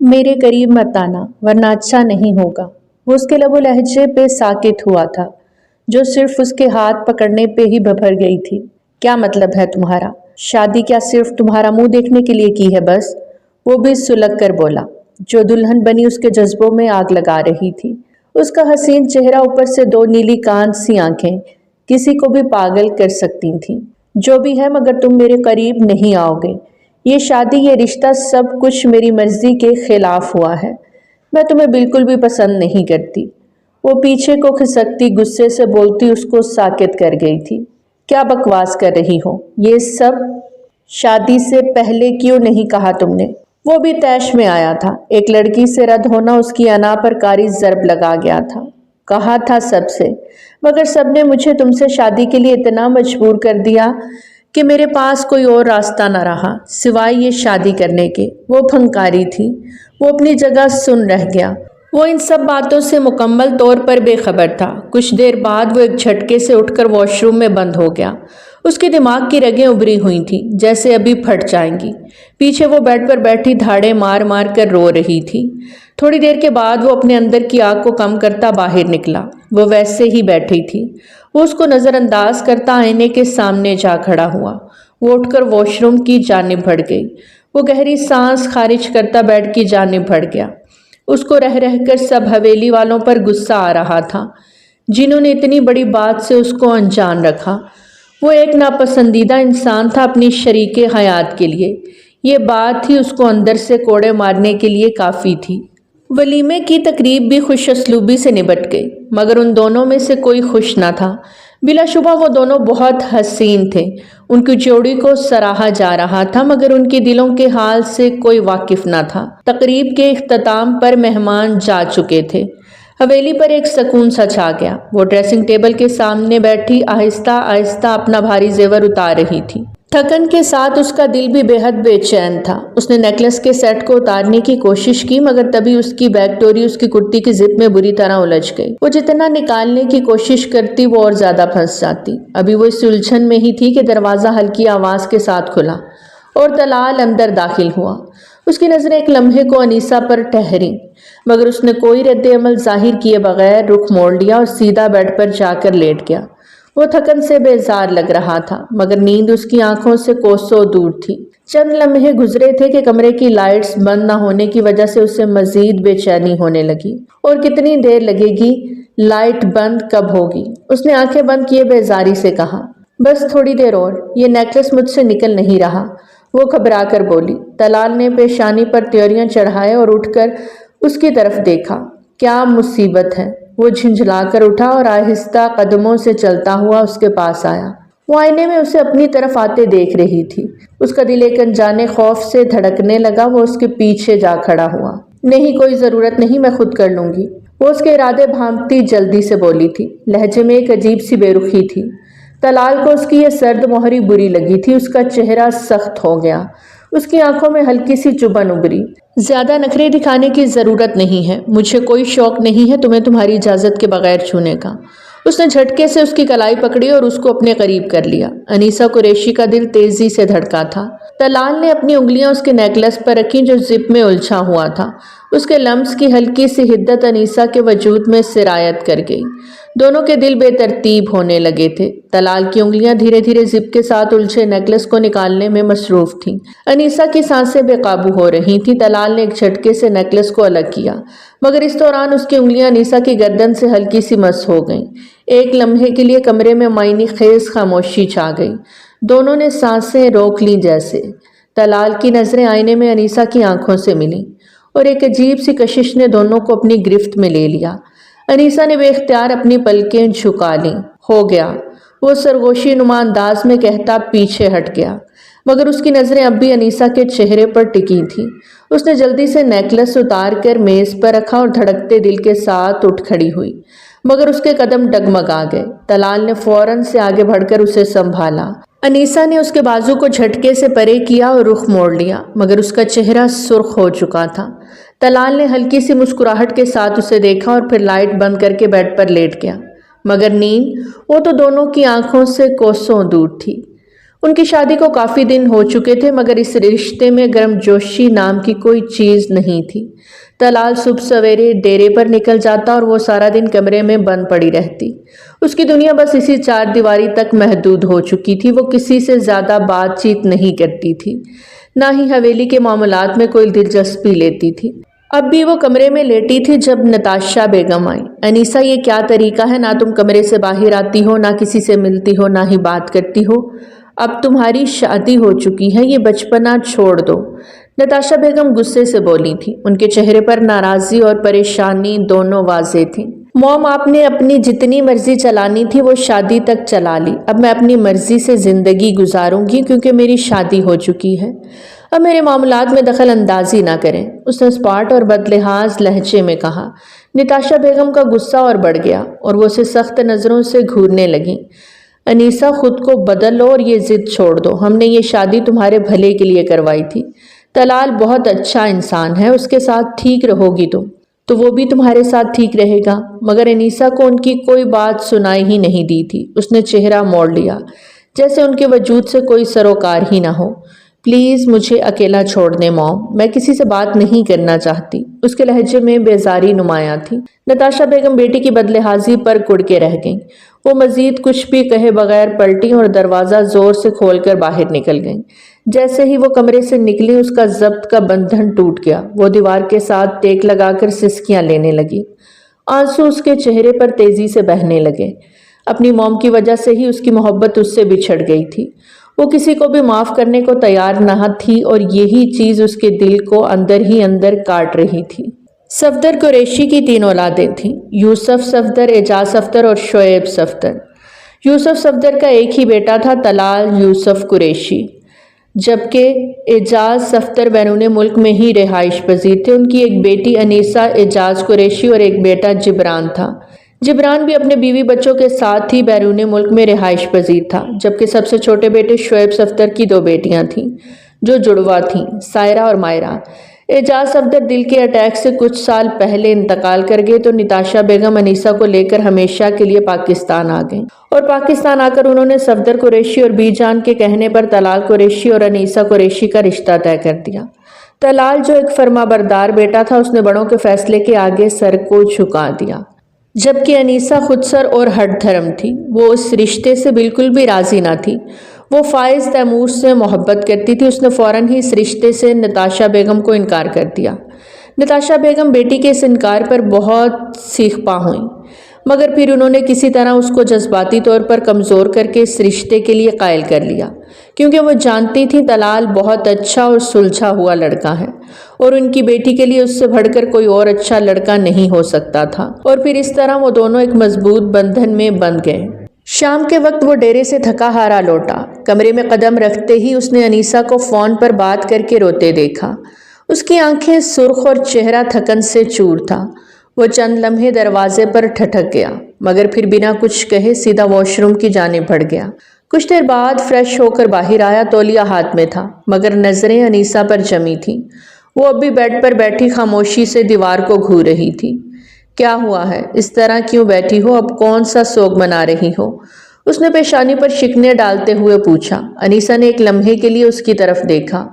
میرے قریب مت آنا ورنہ اچھا نہیں ہوگا۔ وہ اس کے لب و لہجے پہ ساکت ہوا تھا جو صرف اس کے ہاتھ پکڑنے پہ ہی بھر گئی تھی۔ کیا مطلب ہے تمہارا؟ شادی کیا صرف تمہارا منہ دیکھنے کے لیے کی ہے بس؟ وہ بھی سلگ کر بولا جو دلہن بنی اس کے جذبوں میں آگ لگا رہی تھی۔ اس کا حسین چہرہ، اوپر سے دو نیلی کان سی آنکھیں کسی کو بھی پاگل کر سکتی تھیں۔ جو بھی ہے مگر تم میرے قریب نہیں آؤ گے۔ یہ شادی، یہ رشتہ، سب کچھ میری مرضی کے خلاف ہوا ہے۔ میں تمہیں بالکل بھی پسند نہیں کرتی۔ وہ پیچھے کو کھسکتی غصے سے بولتی اس کو ساکت کر گئی تھی۔ کیا بکواس کر رہی ہو؟ یہ سب شادی سے پہلے کیوں نہیں کہا تم نے؟ وہ بھی طیش میں آیا تھا۔ ایک لڑکی سے رد ہونا اس کی انا پر کاری ضرب لگا گیا تھا۔ کہا تھا سب سے، مگر سب نے مجھے تم سے شادی کے لیے اتنا مجبور کر دیا کہ میرے پاس کوئی اور راستہ نہ رہا سوائے یہ شادی کرنے کے۔ وہ پھنکاری تھی۔ وہ اپنی جگہ سن رہ گیا۔ وہ ان سب باتوں سے مکمل طور پر بے خبر تھا۔ کچھ دیر بعد وہ ایک جھٹکے سے اٹھ کر واش روم میں بند ہو گیا۔ اس کے دماغ کی رگیں ابری ہوئی تھیں جیسے ابھی پھٹ جائیں گی۔ پیچھے وہ بیڈ پر بیٹھی دھاڑے مار مار کر رو رہی تھی۔ تھوڑی دیر کے بعد وہ اپنے اندر کی آگ کو کم کرتا باہر نکلا۔ وہ ویسے ہی بیٹھی تھی۔ وہ اس کو نظر انداز کرتا آئینے کے سامنے جا کھڑا ہوا۔ وہ اٹھ کر واش روم کی جانب بڑھ گئی۔ وہ گہری سانس خارج کرتا بیڈ کی جانب بڑھ گیا۔ اس کو رہ رہ کر سب حویلی والوں پر غصہ آ رہا تھا جنہوں نے اتنی بڑی بات سے اس کو انجان رکھا۔ وہ ایک ناپسندیدہ انسان تھا اپنی شریک حیات کے لیے۔ یہ بات ہی اس کو اندر سے کوڑے مارنے کے لیے کافی تھی۔ ولیمے کی تقریب بھی خوش اسلوبی سے نبٹ گئی مگر ان دونوں میں سے کوئی خوش نہ تھا۔ بلا شبہ وہ دونوں بہت حسین تھے۔ ان کی جوڑی کو سراہا جا رہا تھا مگر ان کے دلوں کے حال سے کوئی واقف نہ تھا۔ تقریب کے اختتام پر مہمان جا چکے تھے۔ حویلی پر ایک سکون سا چھا گیا۔ وہ ڈریسنگ ٹیبل کے سامنے بیٹھی آہستہ آہستہ اپنا بھاری زیور اتار رہی تھی۔ تھکن کے ساتھ اس کا دل بھی بے حد بے چین تھا۔ اس نے نیکلس کے سیٹ کو اتارنے کی کوشش کی مگر تبھی اس کی بیک ڈوری اس کی کرتی کی زپ میں بری طرح الجھ گئی۔ وہ جتنا نکالنے کی کوشش کرتی وہ اور زیادہ پھنس جاتی۔ ابھی وہ اس الجھن میں ہی تھی کہ دروازہ ہلکی آواز کے ساتھ کھلا اور طلال اندر داخل ہوا۔ اس کی نظریں ایک لمحے کو انیسہ پر ٹھہریں مگر اس نے کوئی رد عمل ظاہر کیے بغیر رخ موڑ لیا اور سیدھا بیڈ پر جا کر لیٹ گیا۔ وہ تھکن سے بیزار لگ رہا تھا مگر نیند اس کی آنکھوں سے کوسوں دور تھی۔ چند لمحے گزرے تھے کہ کمرے کی لائٹس بند نہ ہونے کی وجہ سے اسے مزید بے چینی ہونے لگی۔ اور کتنی دیر لگے گی؟ لائٹ بند کب ہوگی؟ اس نے آنکھیں بند کیے بیزاری سے کہا۔ بس تھوڑی دیر اور، یہ نیکلس مجھ سے نکل نہیں رہا، وہ گھبرا کر بولی۔ طلال نے پیشانی پر تیوریاں چڑھائے اور اٹھ کر اس کی طرف دیکھا۔ کیا مصیبت ہے؟ وہ جھنجھلا کر اٹھا اور آہستہ قدموں سے چلتا ہوا اس کے پاس آیا۔ وہ آئینے میں اسے اپنی طرف آتے دیکھ رہی تھی۔ اس کا دل ایک انجانے خوف سے دھڑکنے لگا۔ وہ اس کے پیچھے جا کھڑا ہوا۔ نہیں، کوئی ضرورت نہیں، میں خود کر لوں گی، وہ اس کے ارادے بھانپتی جلدی سے بولی تھی۔ لہجے میں ایک عجیب سی بے رخی تھی۔ طلال کو اس کی یہ سرد مہری بری لگی تھی۔ اس کا چہرہ سخت ہو گیا۔ اس کی آنکھوں میں ہلکی سی چبھن ابھری۔ زیادہ نخرے دکھانے کی ضرورت نہیں ہے، مجھے کوئی شوق نہیں ہے تمہیں تمہاری اجازت کے بغیر چھونے کا۔ اس نے جھٹکے سے اس کی کلائی پکڑی اور اس کو اپنے قریب کر لیا۔ انیسہ قریشی کا دل تیزی سے دھڑکا تھا۔ طلال نے اپنی انگلیاں اس کے نیکلس پر رکھیں جو زپ میں الجھا ہوا تھا۔ اس کے لمس کی ہلکی سی حدت انیسہ کے وجود میں سرایت کر گئی۔ دونوں کے دل بے ترتیب ہونے لگے تھے۔ طلال کی انگلیاں دھیرے دھیرے زپ کے ساتھ الجھے نیکلس کو نکالنے میں مصروف تھیں۔ انیسہ کی سانسیں بے قابو ہو رہی تھیں۔ طلال نے ایک جھٹکے سے نیکلس کو الگ کیا مگر اس دوران اس کی انگلیاں انیسہ کی گردن سے ہلکی سی مس ہو گئیں۔ ایک لمحے کے لیے کمرے میں معنی خیز خاموشی چھا گئی۔ دونوں نے سانسیں روک لیں جیسے۔ طلال کی نظریں آئینے میں انیسہ کی آنکھوں سے ملیں اور ایک عجیب سی کشش نے دونوں کو اپنی گرفت میں لے لیا۔ انیسہ نے بے اختیار اپنی پلکیں جھکا لیں۔ ہو گیا، وہ سرگوشی نما انداز میں کہتا پیچھے ہٹ گیا مگر اس کی نظریں اب بھی انیسہ کے چہرے پر ٹکی تھیں۔ اس نے جلدی سے نیکلس اتار کر میز پر رکھا اور دھڑکتے دل کے ساتھ اٹھ کھڑی ہوئی مگر اس کے قدم ڈگمگا گئے۔ طلال نے فوراً سے آگے بڑھ کر اسے سنبھالا۔ انیسہ نے اس کے بازو کو جھٹکے سے پرے کیا اور رخ موڑ لیا مگر اس کا چہرہ سرخ ہو چکا تھا۔ طلال نے ہلکی سی مسکراہٹ کے ساتھ اسے دیکھا اور پھر لائٹ بند کر کے بیڈ پر لیٹ گیا مگر نیند، وہ تو دونوں کی آنکھوں سے کوسوں دور تھی۔ ان کی شادی کو کافی دن ہو چکے تھے، مگر اس رشتے میں گرم جوشی نام کی کوئی چیز نہیں تھی۔ طلال صبح سویرے ڈیرے پر نکل جاتا اور وہ سارا دن کمرے میں بند پڑی رہتی۔ اس کی دنیا بس اسی چار دیواری تک محدود ہو چکی تھی۔ وہ کسی سے زیادہ بات چیت نہیں کرتی تھی، نہ ہی حویلی کے معاملات میں کوئی دلچسپی لیتی تھی۔ اب بھی وہ کمرے میں لیٹی تھی جب نتاشا بیگم آئی۔ انیسہ، یہ کیا طریقہ ہے؟ نہ تم کمرے سے باہر آتی ہو، نہ کسی سے ملتی ہو، نہ ہی بات کرتی ہو۔ اب تمہاری شادی ہو چکی ہے، یہ بچپنا چھوڑ دو، نتاشا بیگم غصے سے بولی تھی۔ ان کے چہرے پر ناراضی اور پریشانی دونوں واضح تھیں۔ موم، آپ نے اپنی جتنی مرضی چلانی تھی وہ شادی تک چلا لی۔ اب میں اپنی مرضی سے زندگی گزاروں گی کیونکہ میری شادی ہو چکی ہے۔ اب میرے معاملات میں دخل اندازی نہ کریں، اس نے اسپاٹ اور بدلحاظ لہجے میں کہا۔ نتاشا بیگم کا غصہ اور بڑھ گیا اور وہ اسے سخت نظروں سے گھورنے لگیں۔ انیسہ، خود کو بدل لو اور یہ ضد چھوڑ دو۔ ہم نے یہ شادی تمہارے بھلے کے لیے کروائی تھی۔ طلال بہت اچھا انسان ہے، اس کے ساتھ ٹھیک رہو گی تم تو وہ بھی تمہارے ساتھ ٹھیک رہے گا۔ مگر انیسہ کو ان کی کوئی بات سنائی ہی نہیں دی تھی۔ اس نے چہرہ موڑ لیا جیسے ان کے وجود سے کوئی سروکار ہی نہ ہو۔ پلیز مجھے اکیلا چھوڑ دیں موم، میں کسی سے بات نہیں کرنا چاہتی۔ اس کے لہجے میں بیزاری نمایاں تھی۔ نتاشا بیگم بیٹی کی بدلحاظی پر کڑ کے رہ گئیں۔ وہ مزید کچھ بھی کہے بغیر پلٹیں اور دروازہ زور سے کھول کر باہر نکل گئیں۔ جیسے ہی وہ کمرے سے نکلی اس کا ضبط کا بندھن ٹوٹ گیا۔ وہ دیوار کے ساتھ ٹیک لگا کر سسکیاں لینے لگی۔ آنسو اس کے چہرے پر تیزی سے بہنے لگے۔ اپنی موم کی وجہ سے ہی اس کی محبت اس سے بچھڑ گئی تھی۔ وہ کسی کو بھی معاف کرنے کو تیار نہ تھی اور یہی چیز اس کے دل کو اندر ہی اندر کاٹ رہی تھی۔ صفدر قریشی کی 3 اولادیں تھیں، یوسف صفدر، اعجاز صفدر اور شعیب صفدر۔ یوسف صفدر کا ایک ہی بیٹا تھا، طلال یوسف قریشی، جبکہ اعجاز صفدر بیرون ملک میں ہی رہائش پذیر تھے۔ ان کی ایک بیٹی انیسہ اعجاز قریشی اور ایک بیٹا جبران تھا۔ جبران بھی اپنے بیوی بچوں کے ساتھ ہی بیرون ملک میں رہائش پذیر تھا، جبکہ سب سے چھوٹے بیٹے شعیب صفدر کی 2 بیٹیاں تھیں جو جڑواں تھیں، سائرہ اور مائرہ۔ اعجاز صفدر دل کے اٹیک سے کچھ سال پہلے انتقال کر گئے تو نتاشا بیگم انیسہ کو لے کر ہمیشہ کے لیے پاکستان آ گئیں، اور پاکستان آ کر انہوں نے صفدر قریشی اور بی جان کے کہنے پر طلال قریشی اور انیسہ قریشی کا رشتہ طے کر دیا۔ طلال جو ایک فرما بردار بیٹا تھا، اس نے بڑوں کے فیصلے کے آگے سر کو جھکا دیا، جبکہ انیسہ خود سر اور ہٹ دھرم تھی۔ وہ اس رشتے سے بالکل بھی راضی نہ تھی۔ وہ فائز تیمور سے محبت کرتی تھی۔ اس نے فوراً ہی اس رشتے سے نتاشا بیگم کو انکار کر دیا۔ نتاشا بیگم بیٹی کے اس انکار پر بہت سیخپا ہوئیں، مگر پھر انہوں نے کسی طرح اس کو جذباتی طور پر کمزور کر کے اس رشتے کے لیے قائل کر لیا، کیونکہ وہ جانتی تھی طلال بہت اچھا اور سلجھا ہوا لڑکا ہے اور ان کی بیٹی کے لیے اس سے بڑھ کر کوئی اور اچھا لڑکا نہیں ہو سکتا تھا۔ اور پھر اس طرح وہ دونوں ایک مضبوط بندھن میں بندھ گئے۔ شام کے وقت وہ ڈیرے سے تھکا ہارا لوٹا۔ کمرے میں قدم رکھتے ہی اس نے انیسہ کو فون پر بات کر کے روتے دیکھا۔ اس کی آنکھیں سرخ اور چہرہ تھکن سے چور تھا۔ وہ چند لمحے دروازے پر ٹھٹک گیا، مگر پھر بنا کچھ کہے سیدھا واش روم کی جانب بڑھ گیا۔ کچھ دیر بعد فریش ہو کر باہر آیا، تولیہ ہاتھ میں تھا، مگر نظریں انیسہ پر جمی تھیں۔ وہ اب بھی بیڈ پر بیٹھی خاموشی سے دیوار کو گھور رہی تھی۔ کیا ہوا ہے؟ اس طرح کیوں بیٹھی ہو؟ اب کون سا سوگ منا رہی ہو؟ اس نے پیشانی پر شکنیں ڈالتے ہوئے پوچھا۔ انیسہ نے ایک لمحے کے لیے اس کی طرف دیکھا۔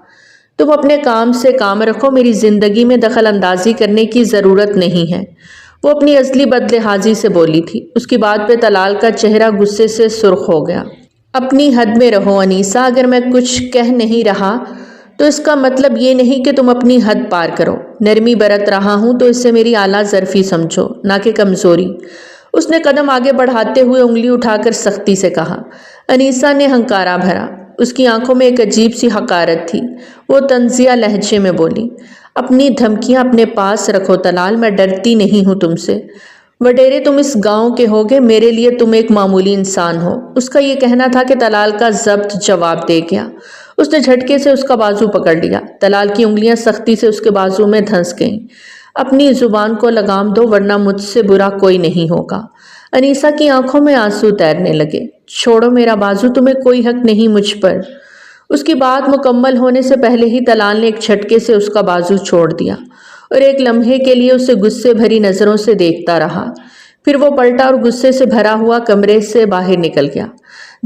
تم اپنے کام سے کام رکھو، میری زندگی میں دخل اندازی کرنے کی ضرورت نہیں ہے، وہ اپنی ازلی بدلحاظی سے بولی تھی۔ اس کی بات پہ طلال کا چہرہ غصے سے سرخ ہو گیا۔ اپنی حد میں رہو انیسہ، اگر میں کچھ کہہ نہیں رہا تو اس کا مطلب یہ نہیں کہ تم اپنی حد پار کرو۔ نرمی برت رہا ہوں تو اس سے میری اعلیٰ ظرفی سمجھو، نہ کہ کمزوری۔ اس نے قدم آگے بڑھاتے ہوئے انگلی اٹھا کر سختی سے کہا۔ انیسہ نے ہنکارا بھرا۔ اس کی آنکھوں میں ایک عجیب سی حقارت تھی۔ وہ طنزیہ لہجے میں بولی، اپنی دھمکیاں اپنے پاس رکھو طلال، میں ڈرتی نہیں ہوں تم سے۔ وڈیرے تم اس گاؤں کے ہوگے، میرے لیے تم ایک معمولی انسان ہو۔ اس کا یہ کہنا تھا کہ طلال کا ضبط جواب دے گیا۔ اس نے جھٹکے سے اس کا بازو پکڑ لیا۔ طلال کی انگلیاں سختی سے اس کے بازو میں دھنس گئیں۔ اپنی زبان کو لگام دو ورنہ مجھ سے برا کوئی نہیں ہوگا۔ انیسہ کی آنکھوں میں آنسو تیرنے لگے۔ چھوڑو میرا بازو، تمہیں کوئی حق نہیں مجھ پر۔ اس کی بات مکمل ہونے سے پہلے ہی طلال نے ایک جھٹکے سے اس کا بازو چھوڑ دیا اور ایک لمحے کے لیے اسے غصے بھری نظروں سے دیکھتا رہا۔ پھر وہ پلٹا اور غصے سے بھرا ہوا کمرے سے باہر نکل گیا۔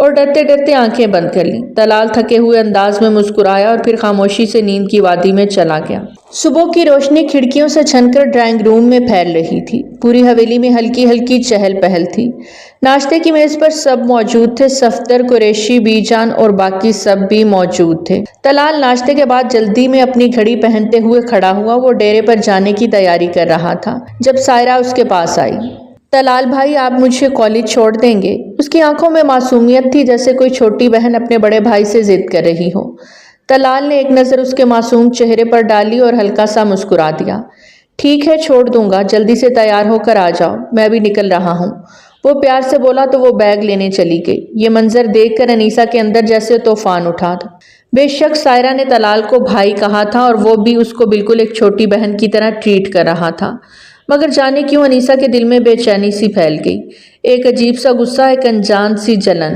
اور ڈرتے ڈرتے آنکھیں بند کر لیں۔ طلال تھکے ہوئے انداز میں مسکرایا اور پھر خاموشی سے نیند کی وادی میں چلا گیا۔ صبح کی روشنی کھڑکیوں سے چھن کر ڈرائنگ روم میں پھیل رہی تھی۔ پوری حویلی میں ہلکی ہلکی چہل پہل تھی۔ ناشتے کی میز پر سب موجود تھے۔ صفدر، قریشی، بی جان اور باقی سب بھی موجود تھے۔ طلال ناشتے کے بعد جلدی میں اپنی گھڑی پہنتے ہوئے کھڑا ہوا۔ وہ ڈیرے پر جانے کی تیاری کر رہا تھا جب سائرہ اس کے پاس آئی۔ طلال بھائی، آپ مجھے کالج چھوڑ دیں گے؟ اس کی آنکھوں میں معصومیت تھی، جیسے کوئی چھوٹی بہن اپنے بڑے بھائی سے ضد کر رہی ہو۔ طلال نے ایک نظر اس کے معصوم چہرے پر ڈالی اور ہلکا سا مسکرا دیا۔ ٹھیک ہے، چھوڑ دوں گا، جلدی سے تیار ہو کر آ جاؤ، میں بھی نکل رہا ہوں۔ وہ پیار سے بولا تو وہ بیگ لینے چلی گئی۔ یہ منظر دیکھ کر انیسہ کے اندر جیسے طوفان اٹھا تھا۔ بے شک سائرہ نے طلال کو بھائی کہا تھا اور وہ بھی اس کو بالکل ایک چھوٹی بہن کی طرح ٹریٹ کر رہا تھا، مگر جانے کیوں انیسہ کے دل میں بے چینی سی پھیل گئی، ایک عجیب سا غصہ، ایک انجان سی جلن۔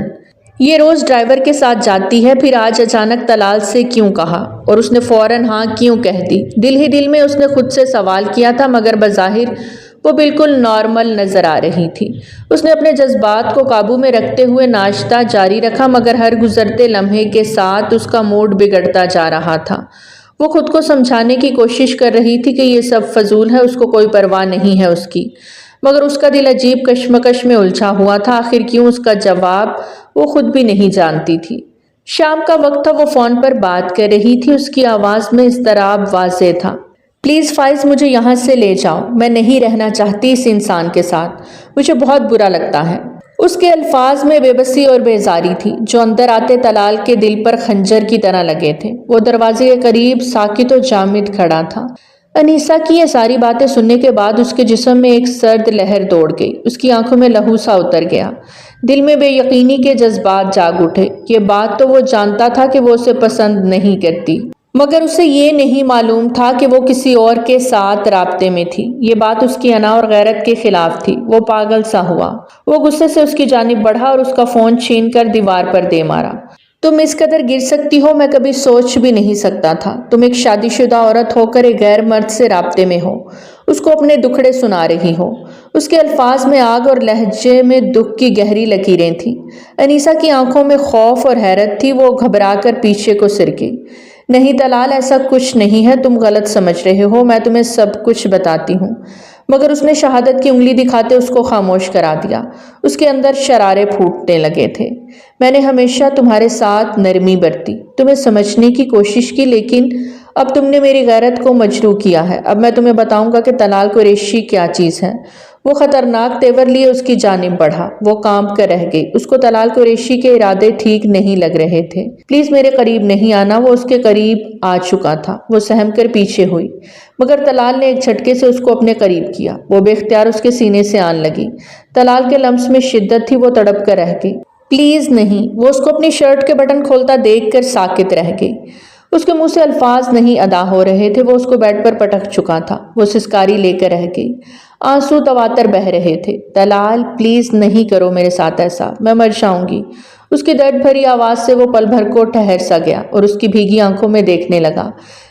یہ روز ڈرائیور کے ساتھ جاتی ہے، پھر آج اچانک طلال سے کیوں کہا، اور اس نے فوراً ہاں کیوں کہہ دی؟ دل ہی دل میں اس نے خود سے سوال کیا تھا، مگر بظاہر وہ بالکل نارمل نظر آ رہی تھی۔ اس نے اپنے جذبات کو قابو میں رکھتے ہوئے ناشتہ جاری رکھا، مگر ہر گزرتے لمحے کے ساتھ اس کا موڈ بگڑتا جا رہا تھا۔ وہ خود کو سمجھانے کی کوشش کر رہی تھی کہ یہ سب فضول ہے، اس کو کوئی پرواہ نہیں ہے اس کی، مگر اس کا دل عجیب کشمکش میں الجھا ہوا تھا۔ آخر کیوں اس کا جواب وہ خود بھی نہیں جانتی تھی۔ شام کا وقت تھا، وہ فون پر بات کر رہی تھی، اس کی آواز میں اضطراب واضح تھا۔ پلیز فائز، مجھے یہاں سے لے جاؤ، میں نہیں رہنا چاہتی اس انسان کے ساتھ، مجھے بہت برا لگتا ہے۔ اس کے الفاظ میں بے بسی اور بیزاری تھی، جو اندر آتے طلال کے دل پر خنجر کی طرح لگے تھے۔ وہ دروازے کے قریب ساکت و جامد کھڑا تھا۔ انیسہ کی یہ ساری باتیں سننے کے بعد اس کے جسم میں ایک سرد لہر دوڑ گئی، اس کی آنکھوں میں لہو سا اتر گیا، دل میں بے یقینی کے جذبات جاگ اٹھے۔ یہ بات تو وہ جانتا تھا کہ وہ اسے پسند نہیں کرتی، مگر اسے یہ نہیں معلوم تھا کہ وہ کسی اور کے ساتھ رابطے میں تھی۔ یہ بات اس کی انا اور غیرت کے خلاف تھی۔ وہ پاگل سا ہوا۔ وہ غصے سے اس کی جانب بڑھا اور اس کا فون چھین کر دیوار پر دے مارا۔ تم اس قدر گر سکتی ہو، میں کبھی سوچ بھی نہیں سکتا تھا۔ تم ایک شادی شدہ عورت ہو کر ایک غیر مرد سے رابطے میں ہو، اس کو اپنے دکھڑے سنا رہی ہو۔ اس کے الفاظ میں آگ اور لہجے میں دکھ کی گہری لکیریں تھیں۔ انیسہ کی آنکھوں میں خوف اور حیرت تھی، وہ گھبرا کر پیچھے کو سر گئی۔ نہیں طلال، ایسا کچھ نہیں ہے، تم غلط سمجھ رہے ہو، میں تمہیں سب کچھ بتاتی ہوں۔ مگر اس نے شہادت کی انگلی دکھاتے اس کو خاموش کرا دیا۔ اس کے اندر شرارے پھوٹنے لگے تھے۔ میں نے ہمیشہ تمہارے ساتھ نرمی برتی، تمہیں سمجھنے کی کوشش کی، لیکن اب تم نے میری غیرت کو مجروح کیا ہے۔ اب میں تمہیں بتاؤں گا کہ طلال قریشی کیا چیز ہے۔ وہ خطرناک تیور لیے اس کی جانب بڑھا۔ وہ کانپ کر رہ گئی۔ اس کو طلال قریشی کے ارادے ٹھیک نہیں لگ رہے تھے۔ پلیز میرے قریب نہیں آنا۔ وہ اس کے قریب آ چکا تھا۔ وہ سہم کر پیچھے ہوئی، مگر طلال نے ایک جھٹکے سے اس کو اپنے قریب کیا۔ وہ بے اختیار اس کے سینے سے آن لگی۔ طلال کے لمس میں شدت تھی، وہ تڑپ کر رہ گئی۔ پلیز نہیں۔ وہ اس کو اپنی شرٹ کے بٹن کھولتا دیکھ کر ساکت رہ گئی۔ اس کے منہ سے الفاظ نہیں ادا ہو رہے تھے، وہ اس کو بیڈ پر پٹک چکا تھا۔ وہ سسکاری لے کر رہ گئی۔ آنسو تواتر بہہ رہے تھے۔ طلال پلیز نہیں کرو میرے ساتھ ایسا، میں مر جاؤں گی۔ اس کی درد بھری آواز سے وہ پل بھر کو ٹھہر سا گیا اور اس کی بھیگی آنکھوں میں دیکھنے لگا،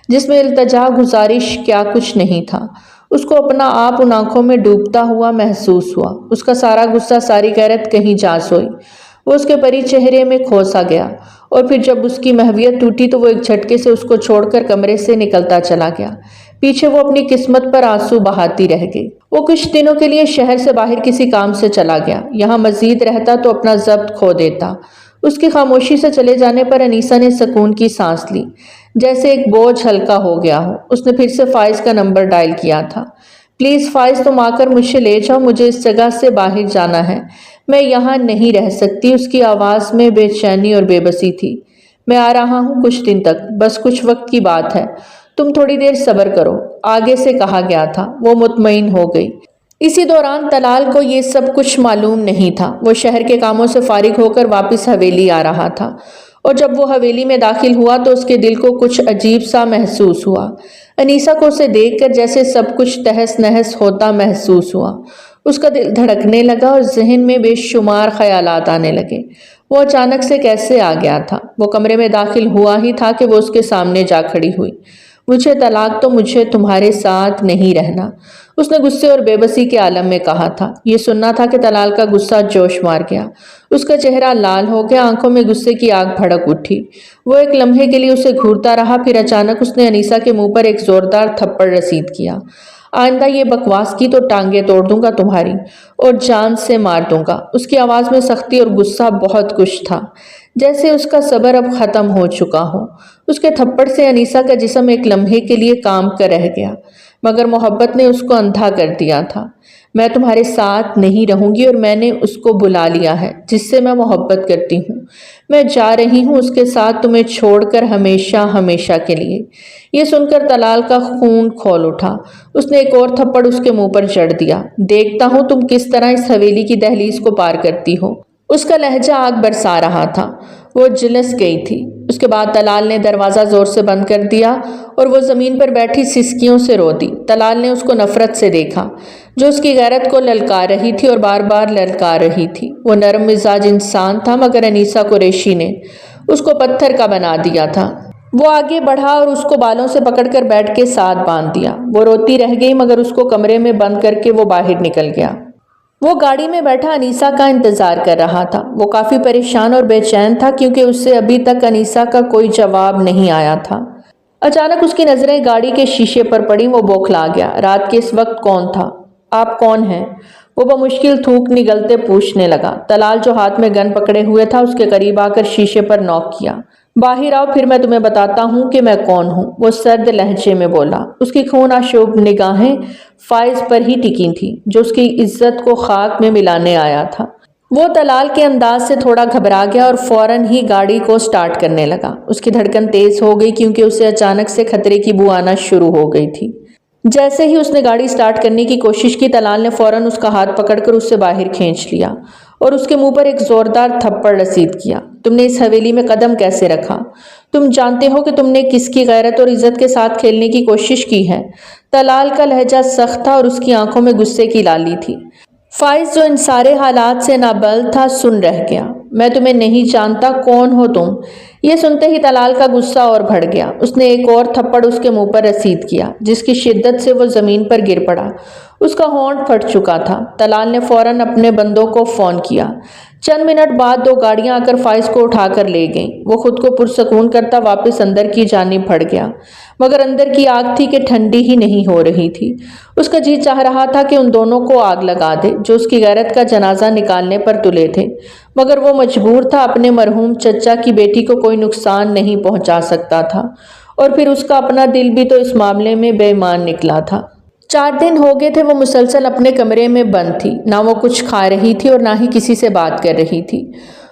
جس میں التجا، گزارش کیا کچھ نہیں تھا۔ اس کو اپنا آپ ان آنکھوں میں ڈوبتا ہوا محسوس ہوا۔ اس کا سارا غصہ، ساری غیرت کہیں جا سوئی۔ وہ اس کے پری چہرے میں کھو سا گیا، اور پھر جب اس کی محویت ٹوٹی تو وہ ایک جھٹکے سے اس کو چھوڑ کر کمرے سے نکلتا چلا گیا۔ پیچھے وہ اپنی قسمت پر آنسو بہاتی رہ گئی۔ وہ کچھ دنوں کے لیے شہر سے باہر کسی کام سے چلا گیا۔ یہاں مزید رہتا تو اپنا ضبط کھو دیتا۔ اس کی خاموشی سے چلے جانے پر انیسہ نے سکون کی سانس لی، جیسے ایک بوجھ ہلکا ہو گیا ہو۔ اس نے پھر سے فائز کا نمبر ڈائل کیا تھا۔ پلیز فائز، تم آ کر مجھے لے جاؤ، مجھے اس جگہ سے باہر جانا ہے، میں یہاں نہیں رہ سکتی۔ اس کی آواز میں بے چینی اور بے بسی تھی۔ میں آ رہا ہوں کچھ دن تک، بس کچھ وقت کی بات ہے، تم تھوڑی دیر صبر کرو، آگے سے کہا گیا تھا۔ وہ مطمئن ہو گئی۔ اسی دوران طلال کو یہ سب کچھ معلوم نہیں تھا۔ وہ شہر کے کاموں سے فارغ ہو کر واپس حویلی آ رہا تھا، اور جب وہ حویلی میں داخل ہوا تو اس کے دل کو کچھ عجیب سا محسوس ہوا۔ انیسہ کو اسے دیکھ کر جیسے سب کچھ تہس نہس ہوتا محسوس ہوا۔ اس کا دل دھڑکنے لگا اور ذہن میں بے شمار خیالات آنے لگے۔ وہ اچانک سے کیسے آ گیا تھا؟ وہ کمرے میں داخل ہوا ہی تھا کہ وہ اس کے سامنے جا کھڑی ہوئی۔ مجھے طلاق تو مجھے تمہارے ساتھ نہیں رہنا، اس نے غصے اور بے بسی کے عالم میں کہا تھا۔ یہ سننا تھا کہ طلال کا غصہ جوش مار گیا، اس کا چہرہ لال ہو گیا، آنکھوں میں غصے کی آگ بھڑک اٹھی۔ وہ ایک لمحے کے لیے اسے گھورتا رہا، پھر اچانک اس نے انیسہ کے منہ پر ایک زوردار تھپڑ رسید کیا۔ آئندہ یہ بکواس کی تو ٹانگیں توڑ دوں گا تمہاری اور جان سے مار دوں گا۔ اس کی آواز میں سختی اور غصہ بہت کچھ تھا، جیسے اس کا صبر اب ختم ہو چکا ہو۔ اس کے تھپڑ سے انیسہ کا جسم ایک لمحے کے لیے کام کر رہ گیا، مگر محبت نے اس کو اندھا کر دیا تھا۔ میں تمہارے ساتھ نہیں رہوں گی اور میں نے اس کو بلا لیا ہے جس سے میں محبت کرتی ہوں۔ میں جا رہی ہوں اس کے ساتھ، تمہیں چھوڑ کر، ہمیشہ ہمیشہ کے لیے۔ یہ سن کر طلال کا خون کھول اٹھا۔ اس نے ایک اور تھپڑ اس کے منہ پر جڑ دیا۔ دیکھتا ہوں تم کس طرح اس حویلی کی دہلیز کو پار کرتی ہو۔ اس کا لہجہ آگ برسا رہا تھا، وہ جھلس گئی تھی۔ اس کے بعد طلال نے دروازہ زور سے بند کر دیا اور وہ زمین پر بیٹھی سسکیوں سے رو دی۔ طلال نے اس کو نفرت سے دیکھا، جو اس کی غیرت کو للکار رہی تھی اور بار بار للکار رہی تھی۔ وہ نرم مزاج انسان تھا، مگر انیسہ قریشی نے اس کو پتھر کا بنا دیا تھا۔ وہ آگے بڑھا اور اس کو بالوں سے پکڑ کر بیٹ کے ساتھ باندھ دیا۔ وہ روتی رہ گئی، مگر اس کو کمرے میں بند کر کے وہ باہر نکل گیا۔ وہ گاڑی میں بیٹھا انیسہ کا انتظار کر رہا تھا۔ وہ کافی پریشان اور بے چین تھا کیونکہ اس سے ابھی تک انیسہ کا کوئی جواب نہیں آیا تھا۔ اچانک اس کی نظریں گاڑی کے شیشے پر پڑیں۔ وہ بوکھلا گیا۔ رات کے اس وقت کون تھا؟ آپ کون ہیں؟ وہ بمشکل تھوک نگلتے پوچھنے لگا۔ طلال جو ہاتھ میں گن پکڑے ہوئے تھا اس کے قریب آ کر شیشے پر نوک کیا۔ باہر آؤ، پھر میں تمہیں بتاتا ہوں کہ میں کون ہوں، وہ سرد لہجے میں بولا۔ اس کی خون آشوب نگاہیں فائز پر ہی ٹکی تھیں، جو اس کی عزت کو خاک میں ملانے آیا تھا۔ وہ طلال کے انداز سے تھوڑا گھبرا گیا اور فوراً ہی گاڑی کو سٹارٹ کرنے لگا۔ اس کی دھڑکن تیز ہو گئی کیونکہ اسے اچانک سے خطرے کی بو آنا شروع ہو گئی تھی۔ جیسے ہی اس نے گاڑی سٹارٹ کرنے کی کوشش کی، طلال نے فوراً اس کا ہاتھ پکڑ کر اسے باہر کھینچ لیا اور اس کے منہ پر ایک زوردار تھپڑ رسید کیا۔ تم نے اس حویلی میں قدم کیسے رکھا؟ تم جانتے ہو کہ تم نے کس کی غیرت اور عزت کے ساتھ کھیلنے کی کوشش کی ہے؟ طلال کا لہجہ سخت تھا اور اس کی آنکھوں میں غصے کی لالی تھی۔ فائز جو ان سارے حالات سے نابلد تھا سن رہ گیا۔ میں تمہیں نہیں جانتا، کون ہو تم؟ یہ سنتے ہی طلال کا غصہ اور بڑھ گیا۔ اس نے ایک اور تھپڑ اس کے منہ پر رسید کیا، جس کی شدت سے وہ زمین پر گر پڑا۔ اس کا ہونٹ پھٹ چکا تھا۔ طلال نے فوراً اپنے بندوں کو فون کیا۔ چند منٹ بعد 2 گاڑیاں آ کر فائز کو اٹھا کر لے گئیں۔ وہ خود کو پرسکون کرتا واپس اندر کی جانب بڑھ گیا، مگر اندر کی آگ تھی کہ ٹھنڈی ہی نہیں ہو رہی تھی۔ اس کا جی چاہ رہا تھا کہ ان دونوں کو آگ لگا دے جو اس کی غیرت کا جنازہ نکالنے پر تلے تھے، مگر وہ مجبور تھا، اپنے مرحوم چچا کی بیٹی کو کوئی نقصان نہیں پہنچا سکتا تھا، اور پھر اس کا اپنا دل بھی تو اس معاملے میں بے ایمان نکلا تھا۔ 4 دن ہو گئے تھے وہ مسلسل اپنے کمرے میں بند تھی، نہ وہ کچھ کھا رہی تھی اور نہ ہی کسی سے بات کر رہی تھی۔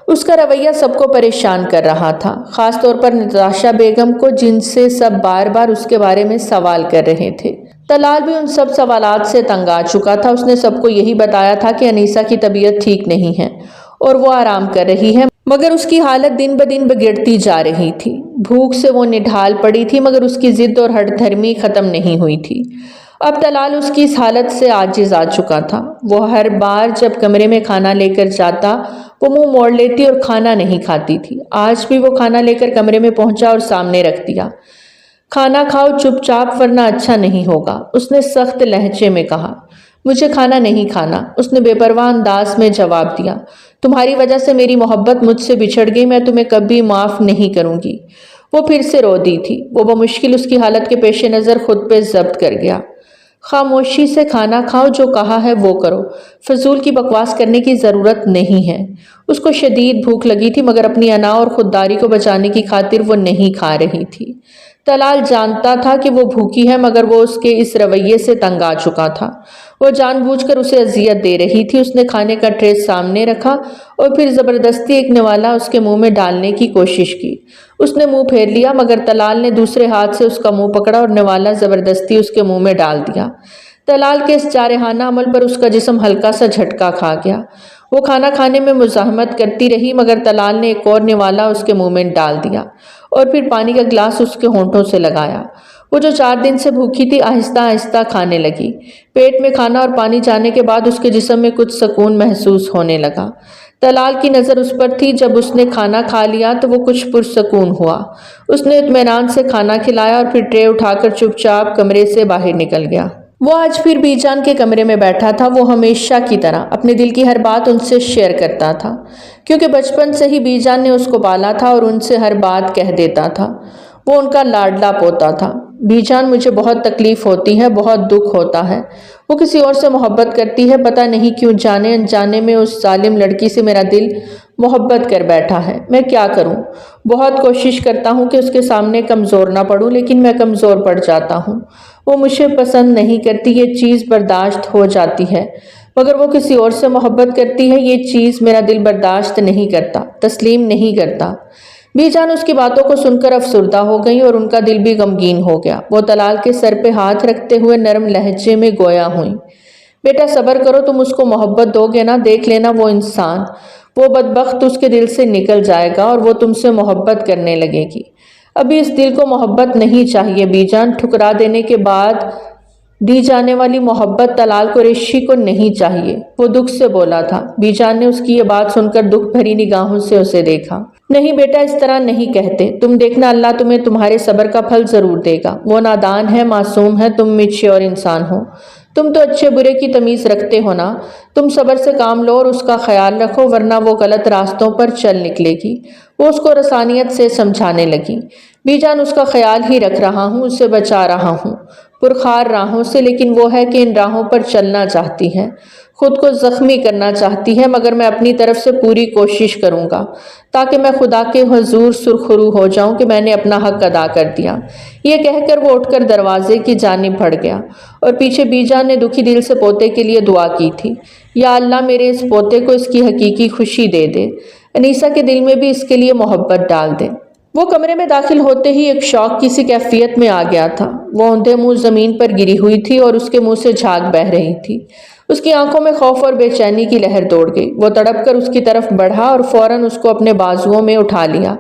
اس کا رویہ سب کو پریشان کر رہا تھا، خاص طور پر نتاشا بیگم کو، جن سے سب بار بار اس کے بارے میں سوال کر رہے تھے۔ طلال بھی ان سب سوالات سے تنگ آ چکا تھا۔ اس نے سب کو یہی بتایا تھا کہ انیسہ کی طبیعت ٹھیک نہیں ہے اور وہ آرام کر رہی ہے، مگر اس کی حالت دن بدن بگڑتی جا رہی تھی۔ بھوک سے وہ نڈھال پڑی تھی، مگر اس کی ضد اور ہٹ دھرمی ختم نہیں ہوئی تھی۔ اب طلال اس کی اس حالت سے عاجز آ چکا تھا۔ وہ ہر بار جب کمرے میں کھانا لے کر جاتا، وہ منہ موڑ لیتی اور کھانا نہیں کھاتی تھی۔ آج بھی وہ کھانا لے کر کمرے میں پہنچا اور سامنے رکھ دیا۔ کھانا کھاؤ چپ چاپ، ورنہ اچھا نہیں ہوگا، اس نے سخت لہجے میں کہا۔ مجھے کھانا نہیں کھانا، اس نے بے پرواہ انداز میں جواب دیا۔ تمہاری وجہ سے میری محبت مجھ سے بچھڑ گئی، میں تمہیں کبھی معاف نہیں کروں گی۔ وہ پھر سے رو دی تھی۔ وہ بمشکل اس کی حالت کے پیش نظر خود پہ ضبط کر گیا۔ خاموشی سے کھانا کھاؤ، جو کہا ہے وہ کرو، فضول کی بکواس کرنے کی ضرورت نہیں ہے۔ اس کو شدید بھوک لگی تھی، مگر اپنی انا اور خودداری کو بچانے کی خاطر وہ نہیں کھا رہی تھی۔ طلال جانتا تھا کہ وہ بھوکی ہے، مگر وہ اس کے اس رویے سے تنگ آ چکا تھا۔ وہ جان بوجھ کر اسے اذیت دے رہی تھی۔ اس نے کھانے کا ٹرے سامنے رکھا اور پھر زبردستی ایک نوالا اس کے منہ میں ڈالنے کی کوشش کی۔ اس نے منہ پھیر لیا، مگر طلال نے دوسرے ہاتھ سے اس کا منہ پکڑا اور نوالا زبردستی اس کے منہ میں ڈال دیا۔ طلال کے اس جارحانہ عمل پر اس کا جسم ہلکا سا جھٹکا کھا گیا۔ وہ کھانا کھانے میں مزاحمت کرتی رہی، مگر طلال نے ایک اور نوالا اس کے منہ میں ڈال دیا اور پھر پانی کا گلاس اس کے ہونٹوں سے لگایا۔ وہ جو 4 دن سے بھوکی تھی آہستہ آہستہ کھانے لگی۔ پیٹ میں کھانا اور پانی جانے کے بعد اس کے جسم میں کچھ سکون محسوس ہونے لگا۔ طلال کی نظر اس پر تھی۔ جب اس نے کھانا کھا لیا تو وہ کچھ پرسکون ہوا۔ اس نے اطمینان سے کھانا کھلایا اور پھر ٹرے اٹھا کر چپ چاپ کمرے سے باہر نکل گیا۔ وہ آج پھر بی جان کے کمرے میں بیٹھا تھا۔ وہ ہمیشہ کی طرح اپنے دل کی ہر بات ان سے شیئر کرتا تھا، کیونکہ بچپن سے ہی بی جان نے اس کو پالا تھا اور ان سے ہر بات کہہ دیتا تھا۔ وہ ان کا لاڈلا پوتا تھا۔ بی جان، مجھے بہت تکلیف ہوتی ہے، بہت دکھ ہوتا ہے۔ وہ کسی اور سے محبت کرتی ہے، پتہ نہیں کیوں جانے انجانے میں اس ظالم لڑکی سے میرا دل محبت کر بیٹھا ہے۔ میں کیا کروں؟ بہت کوشش کرتا ہوں کہ اس کے سامنے کمزور نہ پڑوں، لیکن میں کمزور پڑ جاتا ہوں۔ وہ مجھے پسند نہیں کرتی، یہ چیز برداشت ہو جاتی ہے، مگر وہ کسی اور سے محبت کرتی ہے، یہ چیز میرا دل برداشت نہیں کرتا، تسلیم نہیں کرتا۔ بی جان اس کی باتوں کو سن کر افسردہ ہو گئی اور ان کا دل بھی غمگین ہو گیا۔ وہ طلال کے سر پہ ہاتھ رکھتے ہوئے نرم لہجے میں گویا ہوئیں۔ بیٹا صبر کرو، تم اس کو محبت دو گے نا، دیکھ لینا وہ انسان، وہ بدبخت اس کے دل سے نکل جائے گا اور وہ تم سے محبت کرنے لگے گی۔ ابھی اس دل کو محبت نہیں چاہیے بی جان، ٹھکرا دینے کے بعد دی جانے والی محبت طلال قریشی کو نہیں چاہیے، وہ دکھ سے بولا تھا۔ بی جان نے اس کی یہ بات سن کر دکھ بھری نگاہوں سے اسے دیکھا۔ نہیں بیٹا، اس طرح نہیں کہتے، تم دیکھنا اللہ تمہیں تمہارے صبر کا پھل ضرور دے گا۔ وہ نادان ہے، معصوم ہے، تم میچور انسان ہو، تم تو اچھے برے کی تمیز رکھتے ہو نا۔ تم صبر سے کام لو اور اس کا خیال رکھو، ورنہ وہ غلط راستوں پر چل نکلے گی۔ وہ اس کو رسانیت سے سمجھانے لگی۔ بی جان، اس کا خیال ہی رکھ رہا ہوں، اسے بچا رہا ہوں پرخار راہوں سے، لیکن وہ ہے کہ ان راہوں پر چلنا چاہتی ہے، خود کو زخمی کرنا چاہتی ہے، مگر میں اپنی طرف سے پوری کوشش کروں گا تاکہ میں خدا کے حضور سرخرو ہو جاؤں کہ میں نے اپنا حق ادا کر دیا۔ یہ کہہ کر وہ اٹھ کر دروازے کی جانب بڑھ گیا اور پیچھے بی جان نے دکھی دل سے پوتے کے لیے دعا کی تھی۔ یا اللہ، میرے اس پوتے کو اس کی حقیقی خوشی دے دے، انیسہ کے دل میں بھی اس کے لیے محبت ڈال دے۔ وہ کمرے میں داخل ہوتے ہی ایک شوق کی سی کیفیت میں آ گیا تھا۔ وہ اوندھے منہ زمین پر گری ہوئی تھی اور اس کے منہ سے جھاگ بہہ رہی تھی۔ اس کی آنکھوں میں خوف اور بے چینی کی لہر دوڑ گئی۔ وہ تڑپ کر اس کی طرف بڑھا اور فوراً اس کو اپنے بازوؤں میں اٹھا لیا۔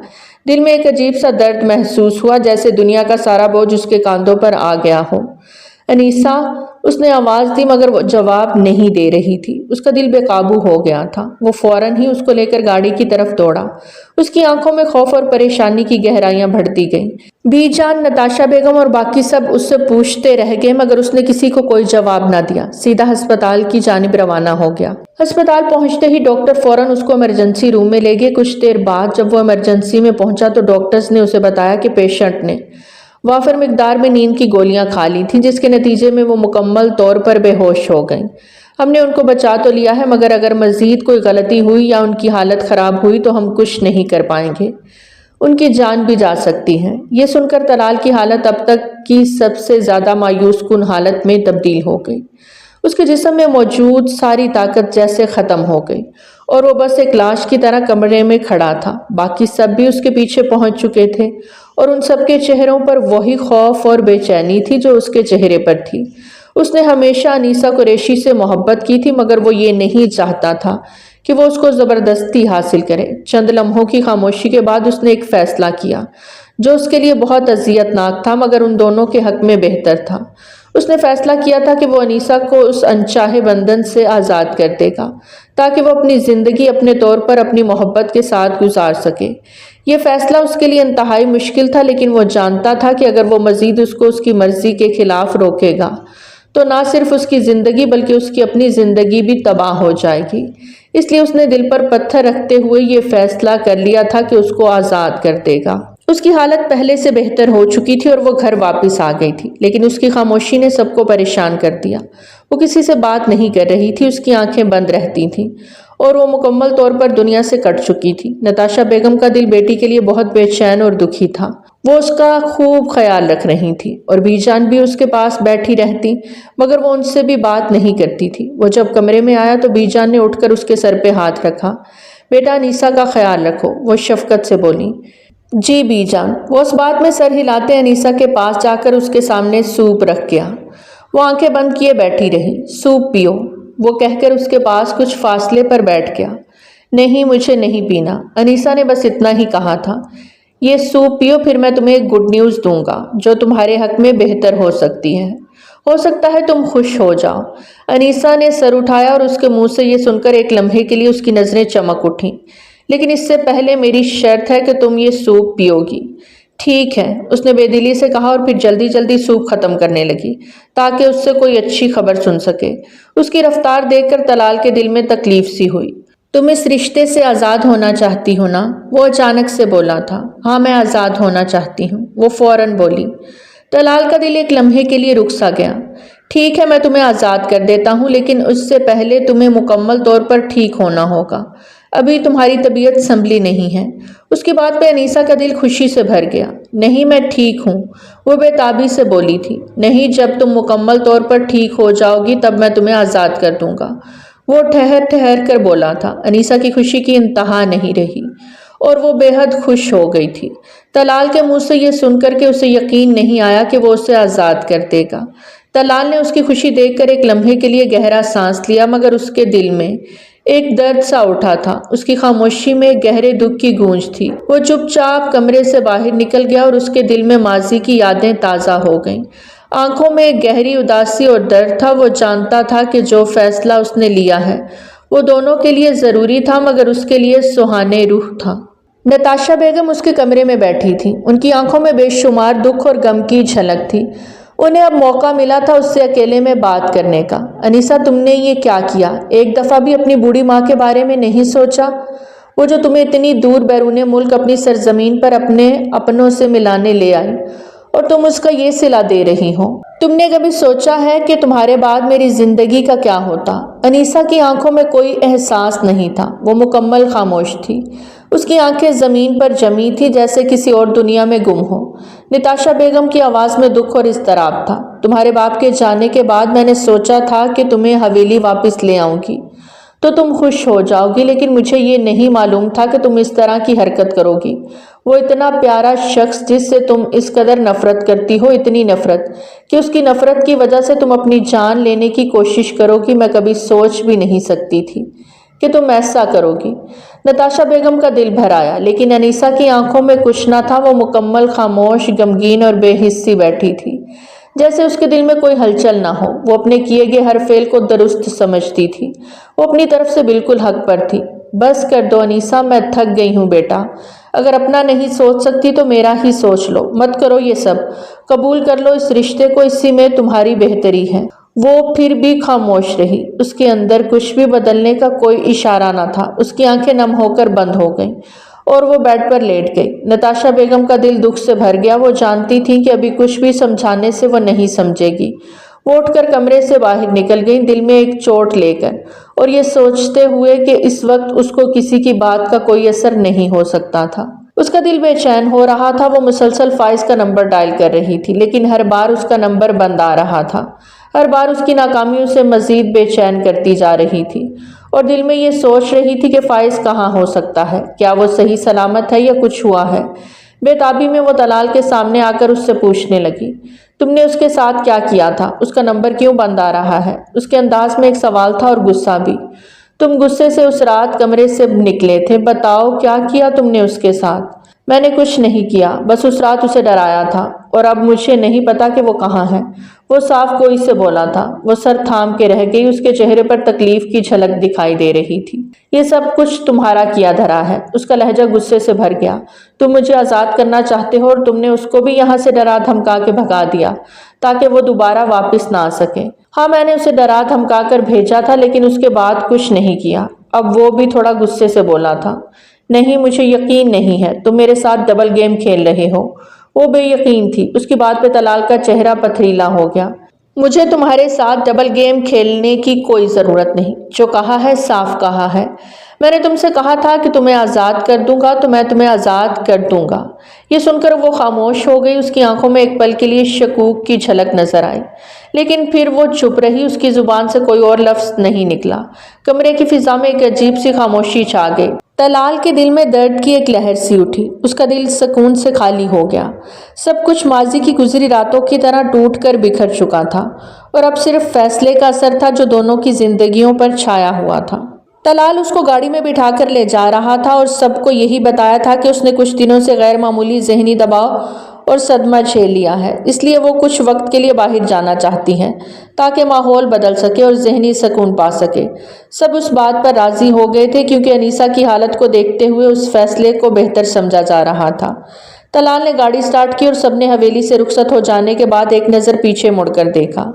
دل میں ایک عجیب سا درد محسوس ہوا، جیسے دنیا کا سارا بوجھ اس کے کاندھوں پر آ گیا ہو۔ انیسہ، اس نے آواز دی، مگر وہ جواب نہیں دے رہی تھی۔ اس کا دل بے قابو ہو گیا تھا۔ وہ فوراً ہی اس کو لے کر گاڑی کی طرف دوڑا۔ اس کی آنکھوں میں خوف اور پریشانی کی گہرائیاں بڑھتی گئیں۔ بی جان، نتاشا بیگم اور باقی سب اس سے پوچھتے رہ گئے، مگر اس نے کسی کو کوئی جواب نہ دیا۔ سیدھا ہسپتال کی جانب روانہ ہو گیا۔ ہسپتال پہنچتے ہی ڈاکٹر فوراً اس کو ایمرجنسی روم میں لے گئے۔ کچھ دیر بعد جب وہ ایمرجنسی میں پہنچا تو ڈاکٹرز نے اسے بتایا کہ پیشنٹ نے وافر مقدار میں نیند کی گولیاں کھا لی تھیں، جس کے نتیجے میں وہ مکمل طور پر بے ہوش ہو گئیں۔ ہم نے ان کو بچا تو لیا ہے، مگر اگر مزید کوئی غلطی ہوئی یا ان کی حالت خراب ہوئی تو ہم کچھ نہیں کر پائیں گے، ان کی جان بھی جا سکتی ہے۔ یہ سن کر طلال کی حالت اب تک کی سب سے زیادہ مایوس کن حالت میں تبدیل ہو گئی۔ اس کے جسم میں موجود ساری طاقت جیسے ختم ہو گئی اور وہ بس ایک لاش کی طرح کمرے میں کھڑا تھا۔ باقی سب بھی اس کے پیچھے پہنچ چکے تھے اور ان سب کے چہروں پر وہی خوف اور بے چینی تھی جو اس کے چہرے پر تھی۔ اس نے ہمیشہ انیسہ قریشی سے محبت کی تھی، مگر وہ یہ نہیں چاہتا تھا کہ وہ اس کو زبردستی حاصل کرے۔ چند لمحوں کی خاموشی کے بعد اس نے ایک فیصلہ کیا جو اس کے لیے بہت اذیت ناک تھا، مگر ان دونوں کے حق میں بہتر تھا۔ اس نے فیصلہ کیا تھا کہ وہ انیسہ کو اس انچاہے بندھن سے آزاد کر دے گا تاکہ وہ اپنی زندگی اپنے طور پر اپنی محبت کے ساتھ گزار سکے۔ یہ فیصلہ اس کے لیے انتہائی مشکل تھا، لیکن وہ جانتا تھا کہ اگر وہ مزید اس کو اس کی مرضی کے خلاف روکے گا تو نہ صرف اس کی زندگی بلکہ اس کی اپنی زندگی بھی تباہ ہو جائے گی۔ اس لیے اس نے دل پر پتھر رکھتے ہوئے یہ فیصلہ کر لیا تھا کہ اس کو آزاد کر دے گا۔ اس کی حالت پہلے سے بہتر ہو چکی تھی اور وہ گھر واپس آ گئی تھی، لیکن اس کی خاموشی نے سب کو پریشان کر دیا۔ وہ کسی سے بات نہیں کر رہی تھی، اس کی آنکھیں بند رہتی تھیں اور وہ مکمل طور پر دنیا سے کٹ چکی تھی۔ نتاشا بیگم کا دل بیٹی کے لیے بہت بے چین اور دکھی تھا۔ وہ اس کا خوب خیال رکھ رہی تھی اور بی جان بھی اس کے پاس بیٹھی رہتی، مگر وہ ان سے بھی بات نہیں کرتی تھی۔ وہ جب کمرے میں آیا تو بی جان نے اٹھ کر اس کے سر پہ ہاتھ رکھا۔ بیٹا، انیسہ کا خیال رکھو، وہ شفقت سے بولی۔ جی بی جان۔ وہ اس بات میں سر ہلاتے انیسہ کے پاس جا کر اس کے سامنے سوپ رکھ گیا۔ وہ آنکھیں بند کیے بیٹھی رہی۔ سوپ پیو، وہ کہہ کر اس کے پاس کچھ فاصلے پر بیٹھ گیا۔ نہیں، مجھے نہیں پینا، انیسہ نے بس اتنا ہی کہا تھا۔ یہ سوپ پیو، پھر میں تمہیں ایک گڈ نیوز دوں گا جو تمہارے حق میں بہتر ہو سکتی ہے۔ ہو سکتا ہے تم خوش ہو جاؤ۔ انیسا نے سر اٹھایا اور اس کے منہ سے یہ سن کر ایک لمحے کے لیے اس کی نظریں چمک اٹھیں۔ لیکن اس سے پہلے میری شرط ہے کہ تم یہ سوپ پیو گی۔ ٹھیک ہے، اس نے بے دلی سے کہا اور پھر جلدی جلدی سوپ ختم کرنے لگی تاکہ اس سے کوئی اچھی خبر سن سکے۔ اس کی رفتار دیکھ کر طلال کے دل میں تکلیف سی ہوئی۔ تم اس رشتے سے آزاد ہونا چاہتی ہو نا؟ وہ اچانک سے بولا تھا۔ ہاں میں آزاد ہونا چاہتی ہوں، وہ فوراً بولی۔ طلال کا دل ایک لمحے کے لیے رک سا گیا۔ ٹھیک ہے، میں تمہیں آزاد کر دیتا ہوں، لیکن اس سے پہلے تمہیں مکمل طور پر ٹھیک ہونا ہوگا۔ ابھی تمہاری طبیعت سنبھلی نہیں ہے۔ اس کی بات پہ انیسا کا دل خوشی سے بھر گیا۔ نہیں، میں ٹھیک ہوں، وہ بے تابی سے بولی تھی۔ نہیں، جب تم مکمل طور پر ٹھیک ہو جاؤ گی تب میں تمہیں آزاد کر دوں گا، وہ ٹھہر ٹھہر کر بولا تھا۔ انیسا کی خوشی کی انتہا نہیں رہی اور وہ بے حد خوش ہو گئی تھی۔ طلال کے منہ سے یہ سن کر کہ اسے یقین نہیں آیا کہ وہ اسے آزاد کر دے گا۔ طلال نے اس کی خوشی دیکھ کر ایک لمحے کے لیے گہرا سانس لیا، مگر اس کے دل میں ایک درد سا اٹھا تھا۔ اس کی خاموشی میں گہرے دکھ کی گونج تھی۔ وہ چپ چاپ کمرے سے باہر نکل گیا اور اس کے دل میں ماضی کی یادیں تازہ ہو گئیں۔ آنکھوں میں ایک گہری اداسی اور درد تھا۔ وہ جانتا تھا کہ جو فیصلہ اس نے لیا ہے وہ دونوں کے لیے ضروری تھا، مگر اس کے لیے سہانے روح تھا۔ نتاشا بیگم اس کے کمرے میں بیٹھی تھی۔ ان کی آنکھوں میں بے شمار دکھ اور غم کی جھلک تھی۔ انہیں اب موقع ملا تھا اس سے اکیلے میں بات کرنے کا۔ انیسا، تم نے یہ کیا کیا؟ ایک دفعہ بھی اپنی بوڑھی ماں کے بارے میں نہیں سوچا؟ وہ جو تمہیں اتنی دور بیرون ملک اپنی سرزمین پر اپنے اپنوں سے ملانے لے آئی اور تم اس کا یہ صلہ دے رہی ہو۔ تم نے کبھی سوچا ہے کہ تمہارے بعد میری زندگی کا کیا ہوتا؟ انیسا کی آنکھوں میں کوئی احساس نہیں تھا۔ وہ مکمل خاموش تھی۔ اس کی آنکھیں زمین پر جمی تھی جیسے کسی اور دنیا میں گم ہو۔ نتاشا بیگم کی آواز میں دکھ اور اضطراب تھا۔ تمہارے باپ کے جانے کے بعد میں نے سوچا تھا کہ تمہیں حویلی واپس لے آؤں گی تو تم خوش ہو جاؤ گی، لیکن مجھے یہ نہیں معلوم تھا کہ تم اس طرح کی حرکت کرو گی۔ وہ اتنا پیارا شخص جس سے تم اس قدر نفرت کرتی ہو، اتنی نفرت کہ اس کی نفرت کی وجہ سے تم اپنی جان لینے کی کوشش کرو گی، میں کبھی سوچ بھی نہیں سکتی تھی کہ تم ایسا کرو گی۔ نتاشا بیگم کا دل بھر آیا، لیکن انیسا کی آنکھوں میں کچھ نہ تھا۔ وہ مکمل خاموش، غمگین اور بے حس سی بیٹھی تھی، جیسے اس کے دل میں کوئی ہلچل نہ ہو۔ وہ اپنے کیے گئے ہر فعل کو درست سمجھتی تھی۔ وہ اپنی طرف سے بالکل حق پر تھی۔ بس کر دو انیسا، میں تھک گئی ہوں بیٹا۔ اگر اپنا نہیں سوچ سکتی تو میرا ہی سوچ لو۔ مت کرو یہ سب، قبول کر لو اس رشتے کو، اسی میں تمہاری بہتری ہے۔ وہ پھر بھی خاموش رہی۔ اس کے اندر کچھ بھی بدلنے کا کوئی اشارہ نہ تھا۔ اس کی آنکھیں نم ہو کر بند ہو گئیں اور وہ بیڈ پر لیٹ گئی۔ نتاشا بیگم کا دل دکھ سے بھر گیا۔ وہ جانتی تھی کہ ابھی کچھ بھی سمجھانے سے وہ نہیں سمجھے گی۔ وہ اٹھ کر کمرے سے باہر نکل گئی، دل میں ایک چوٹ لے کر، اور یہ سوچتے ہوئے کہ اس وقت اس کو کسی کی بات کا کوئی اثر نہیں ہو سکتا تھا۔ اس کا دل بے چین ہو رہا تھا۔ وہ مسلسل فائز کا نمبر ڈائل کر رہی تھی، لیکن ہر بار اس کا نمبر بند آ رہا تھا۔ ہر بار اس کی ناکامی اسے مزید بے چین کرتی جا رہی تھی، اور دل میں یہ سوچ رہی تھی کہ فائز کہاں ہو سکتا ہے، کیا وہ صحیح سلامت ہے یا کچھ ہوا ہے۔ بے تابی میں وہ طلال کے سامنے آ کر اس سے پوچھنے لگی، تم نے اس کے ساتھ کیا کیا تھا؟ اس کا نمبر کیوں بند آ رہا ہے؟ اس کے انداز میں ایک سوال تھا اور غصہ بھی۔ تم غصے سے اس رات کمرے سے نکلے تھے، بتاؤ کیا کیا تم نے اس کے ساتھ؟ میں نے کچھ نہیں کیا، بس اس رات اسے ڈرایا تھا، اور اب مجھے نہیں پتا کہ وہ کہاں ہے۔ وہ صاف کوئی سے بولا تھا۔ وہ سر تھام کے رہ گئی۔ اس کے چہرے پر تکلیف کی جھلک دکھائی دے رہی تھی۔ یہ سب کچھ تمہارا کیا دھرا ہے۔ اس کا لہجہ غصے سے بھر گیا۔ تم مجھے آزاد کرنا چاہتے ہو اور تم نے اس کو بھی یہاں سے ڈرا دھمکا کے بھگا دیا تاکہ وہ دوبارہ واپس نہ آ سکے۔ ہاں، میں نے اسے ڈرا دھمکا کر بھیجا تھا، لیکن اس کے بعد کچھ نہیں کیا۔ اب وہ بھی تھوڑا غصے سے بولا تھا۔ نہیں، مجھے یقین نہیں ہے، تم میرے ساتھ ڈبل گیم کھیل رہے ہو۔ وہ بے یقین تھی۔ اس کی بات پہ طلال کا چہرہ پتھریلا ہو گیا۔ مجھے تمہارے ساتھ ڈبل گیم کھیلنے کی کوئی ضرورت نہیں۔ جو کہا ہے صاف کہا ہے۔ میں نے تم سے کہا تھا کہ تمہیں آزاد کر دوں گا تو میں تمہیں آزاد کر دوں گا۔ یہ سن کر وہ خاموش ہو گئی۔ اس کی آنکھوں میں ایک پل کے لیے شکوک کی جھلک نظر آئی، لیکن پھر وہ چپ رہی۔ اس کی زبان سے کوئی اور لفظ نہیں نکلا۔ کمرے کی فضا میں ایک عجیب سی خاموشی چھا گئی۔ طلال کے دل میں درد کی ایک لہر سی اٹھی۔ اس کا دل سکون سے خالی ہو گیا۔ سب کچھ ماضی کی گزری راتوں کی طرح ٹوٹ کر بکھر چکا تھا، اور اب صرف فیصلے کا اثر تھا جو دونوں کی زندگیوں پر چھایا ہوا تھا۔ طلال اس کو گاڑی میں بٹھا کر لے جا رہا تھا اور سب کو یہی بتایا تھا کہ اس نے کچھ دنوں سے غیر معمولی ذہنی دباؤ اور صدمہ جھیل لیا ہے، اس لیے وہ کچھ وقت کے لیے باہر جانا چاہتی ہیں تاکہ ماحول بدل سکے اور ذہنی سکون پا سکے۔ سب اس بات پر راضی ہو گئے تھے کیونکہ انیسہ کی حالت کو دیکھتے ہوئے اس فیصلے کو بہتر سمجھا جا رہا تھا۔ طلال نے گاڑی سٹارٹ کی اور سب نے حویلی سے رخصت ہو جانے کے بعد ایک نظر پیچھے مڑ کر دیکھا۔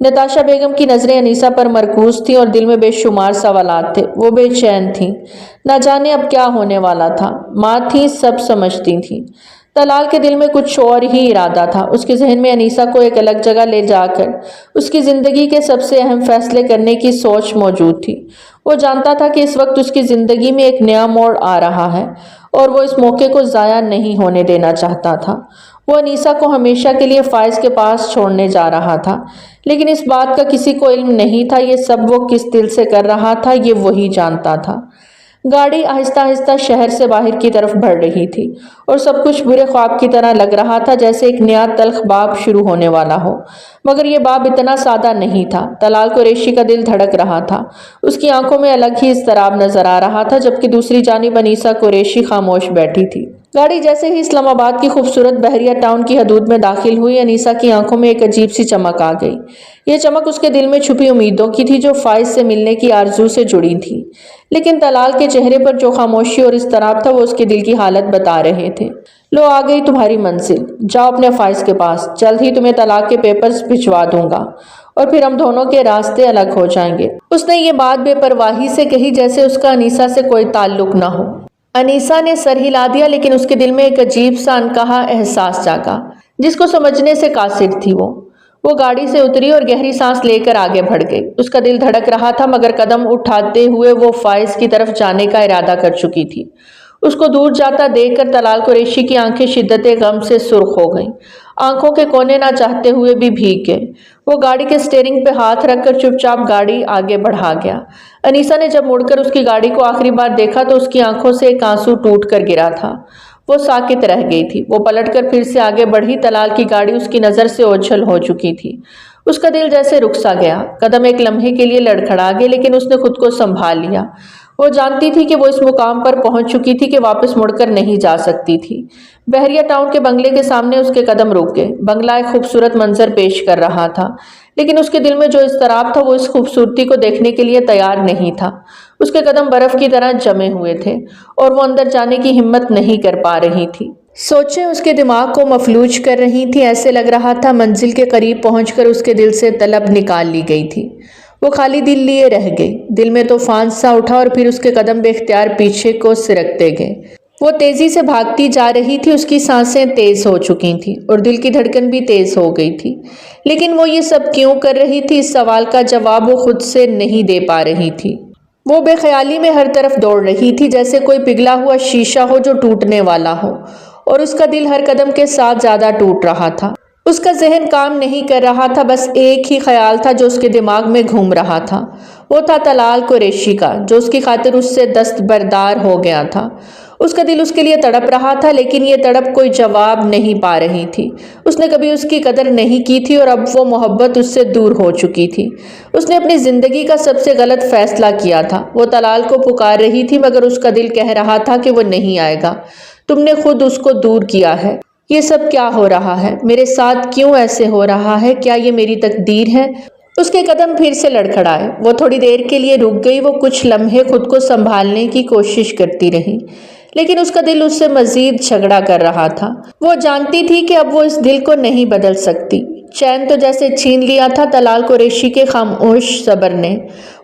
نتاشا بیگم کی نظریں انیسہ پر مرکوز تھیں اور دل میں بے شمار سوالات تھے۔ وہ بے چین تھیں، نہ جانے اب کیا ہونے والا تھا۔ ماں تھیں، سب سمجھتی تھیں۔ طلال کے دل میں کچھ اور ہی ارادہ تھا۔ اس کے ذہن میں انیسہ کو ایک الگ جگہ لے جا کر اس کی زندگی کے سب سے اہم فیصلے کرنے کی سوچ موجود تھی۔ وہ جانتا تھا کہ اس وقت اس کی زندگی میں ایک نیا موڑ آ رہا ہے اور وہ اس موقع کو ضائع نہیں ہونے دینا چاہتا تھا۔ وہ انیسہ کو ہمیشہ کے لیے فائز کے پاس چھوڑنے جا رہا تھا، لیکن اس بات کا کسی کو علم نہیں تھا۔ یہ سب وہ کس دل سے کر رہا تھا، یہ وہی جانتا تھا۔ گاڑی آہستہ آہستہ شہر سے باہر کی طرف بڑھ رہی تھی اور سب کچھ برے خواب کی طرح لگ رہا تھا، جیسے ایک نیا تلخ باب شروع ہونے والا ہو، مگر یہ باب اتنا سادہ نہیں تھا۔ طلال قریشی کا دل دھڑک رہا تھا، اس کی آنکھوں میں الگ ہی اضطراب نظر آ رہا تھا، جبکہ دوسری جانب انیسہ قریشی خاموش بیٹھی تھی۔ گاڑی جیسے ہی اسلام آباد کی خوبصورت بحریہ ٹاؤن کی حدود میں داخل ہوئی، انیسہ کی آنکھوں میں ایک عجیب سی چمک آ گئی۔ یہ چمک اس کے دل میں چھپی امیدوں کی تھی جو فائز سے ملنے کی آرزو سے جڑی تھی، لیکن طلال کے چہرے پر جو خاموشی اور اضطراب تھا وہ اس کے دل کی حالت بتا رہے تھے۔ لو آ گئی تمہاری منزل، جاؤ اپنے فائز کے پاس، جلد ہی تمہیں طلاق کے پیپرز بھجوا دوں گا اور پھر ہم دونوں کے راستے الگ ہو جائیں گے۔ اس نے یہ بات بے پرواہی سے کہی جیسے اس کا انیسہ سے کوئی تعلق نہ ہو۔ انیسہ نے سر ہلا دیا، لیکن اس کے دل میں ایک عجیب سا انکہا احساس جاگا جس کو سمجھنے سے قاصر تھی۔ وہ گاڑی سے اتری اور گہری سانس لے کر آگے بڑھ گئی۔ اس کا دل دھڑک رہا تھا، مگر قدم اٹھاتے ہوئے وہ فائز کی طرف جانے کا ارادہ کر چکی تھی۔ اس کو دور جاتا دیکھ کر طلال قریشی کی آنکھیں شدت غم سے سرخ ہو گئیں، آنکھوں کے کونے نہ چاہتے ہوئے بھی بھیگ گئے۔ وہ گاڑی کے اسٹیئرنگ پہ ہاتھ رکھ کر چپ چاپ گاڑی آگے بڑھا گیا۔ انیسہ نے جب مڑ کر اس کی گاڑی کو آخری بار دیکھا تو اس کی آنکھوں سے ایک آنسو ٹوٹ کر گرا تھا۔ وہ ساکت رہ گئی تھی۔ وہ پلٹ کر پھر سے آگے بڑھی۔ طلال کی گاڑی اس کی نظر سے اوجھل ہو چکی تھی۔ اس کا دل جیسے رک سا گیا، قدم ایک لمحے کے لیے لڑکھڑا گئے، لیکن اس نے خود کو سنبھال لیا۔ وہ جانتی تھی کہ وہ اس مقام پر پہنچ چکی تھی کہ واپس مڑ کر نہیں جا سکتی تھی۔ بحریہ ٹاؤن کے بنگلے کے سامنے اس کے قدم رک گئے۔ بنگلہ ایک خوبصورت منظر پیش کر رہا تھا، لیکن اس کے دل میں جو اضطراب تھا وہ اس خوبصورتی کو دیکھنے کے لیے تیار نہیں تھا۔ اس کے قدم برف کی طرح جمے ہوئے تھے اور وہ اندر جانے کی ہمت نہیں کر پا رہی تھی۔ سوچیں اس کے دماغ کو مفلوج کر رہی تھی۔ ایسے لگ رہا تھا منزل کے قریب پہنچ کر اس کے دل سے طلب نکال لی گئی تھی۔ وہ خالی دل لیے رہ گئی۔ دل میں طوفان سا اٹھا اور پھر اس کے قدم بے اختیار پیچھے کو سرکتے گئے۔ وہ تیزی سے بھاگتی جا رہی تھی، اس کی سانسیں تیز ہو چکی تھیں اور دل کی دھڑکن بھی تیز ہو گئی تھی۔ لیکن وہ یہ سب کیوں کر رہی تھی، اس سوال کا جواب وہ خود سے نہیں دے پا رہی تھی۔ وہ بے خیالی میں ہر طرف دوڑ رہی تھی، جیسے کوئی پگھلا ہوا شیشہ ہو جو ٹوٹنے والا ہو، اور اس کا دل ہر قدم کے ساتھ زیادہ ٹوٹ رہا تھا۔ اس کا ذہن کام نہیں کر رہا تھا، بس ایک ہی خیال تھا جو اس کے دماغ میں گھوم رہا تھا۔ وہ تھا طلال قریشی کا، جو اس کی خاطر اس سے دستبردار ہو گیا تھا۔ اس کا دل اس کے لیے تڑپ رہا تھا، لیکن یہ تڑپ کوئی جواب نہیں پا رہی تھی۔ اس نے کبھی اس کی قدر نہیں کی تھی اور اب وہ محبت اس سے دور ہو چکی تھی۔ اس نے اپنی زندگی کا سب سے غلط فیصلہ کیا تھا۔ وہ طلال کو پکار رہی تھی، مگر اس کا دل کہہ رہا تھا کہ وہ نہیں آئے گا۔ تم نے خود اس کو دور کیا ہے۔ یہ سب کیا ہو رہا ہے؟ میرے ساتھ کیوں ایسے ہو رہا ہے؟ کیا یہ میری تقدیر ہے؟ اس کے قدم پھر سے لڑکھڑائے۔ وہ تھوڑی دیر کے لیے رک گئی۔ وہ کچھ لمحے خود کو سنبھالنے کی کوشش کرتی رہی، لیکن اس کا دل اس سے مزید جھگڑا کر رہا تھا۔ وہ جانتی تھی کہ اب وہ اس دل کو نہیں بدل سکتی۔ چین تو جیسے چھین لیا تھا طلال قریشی کے خاموش صبر نے۔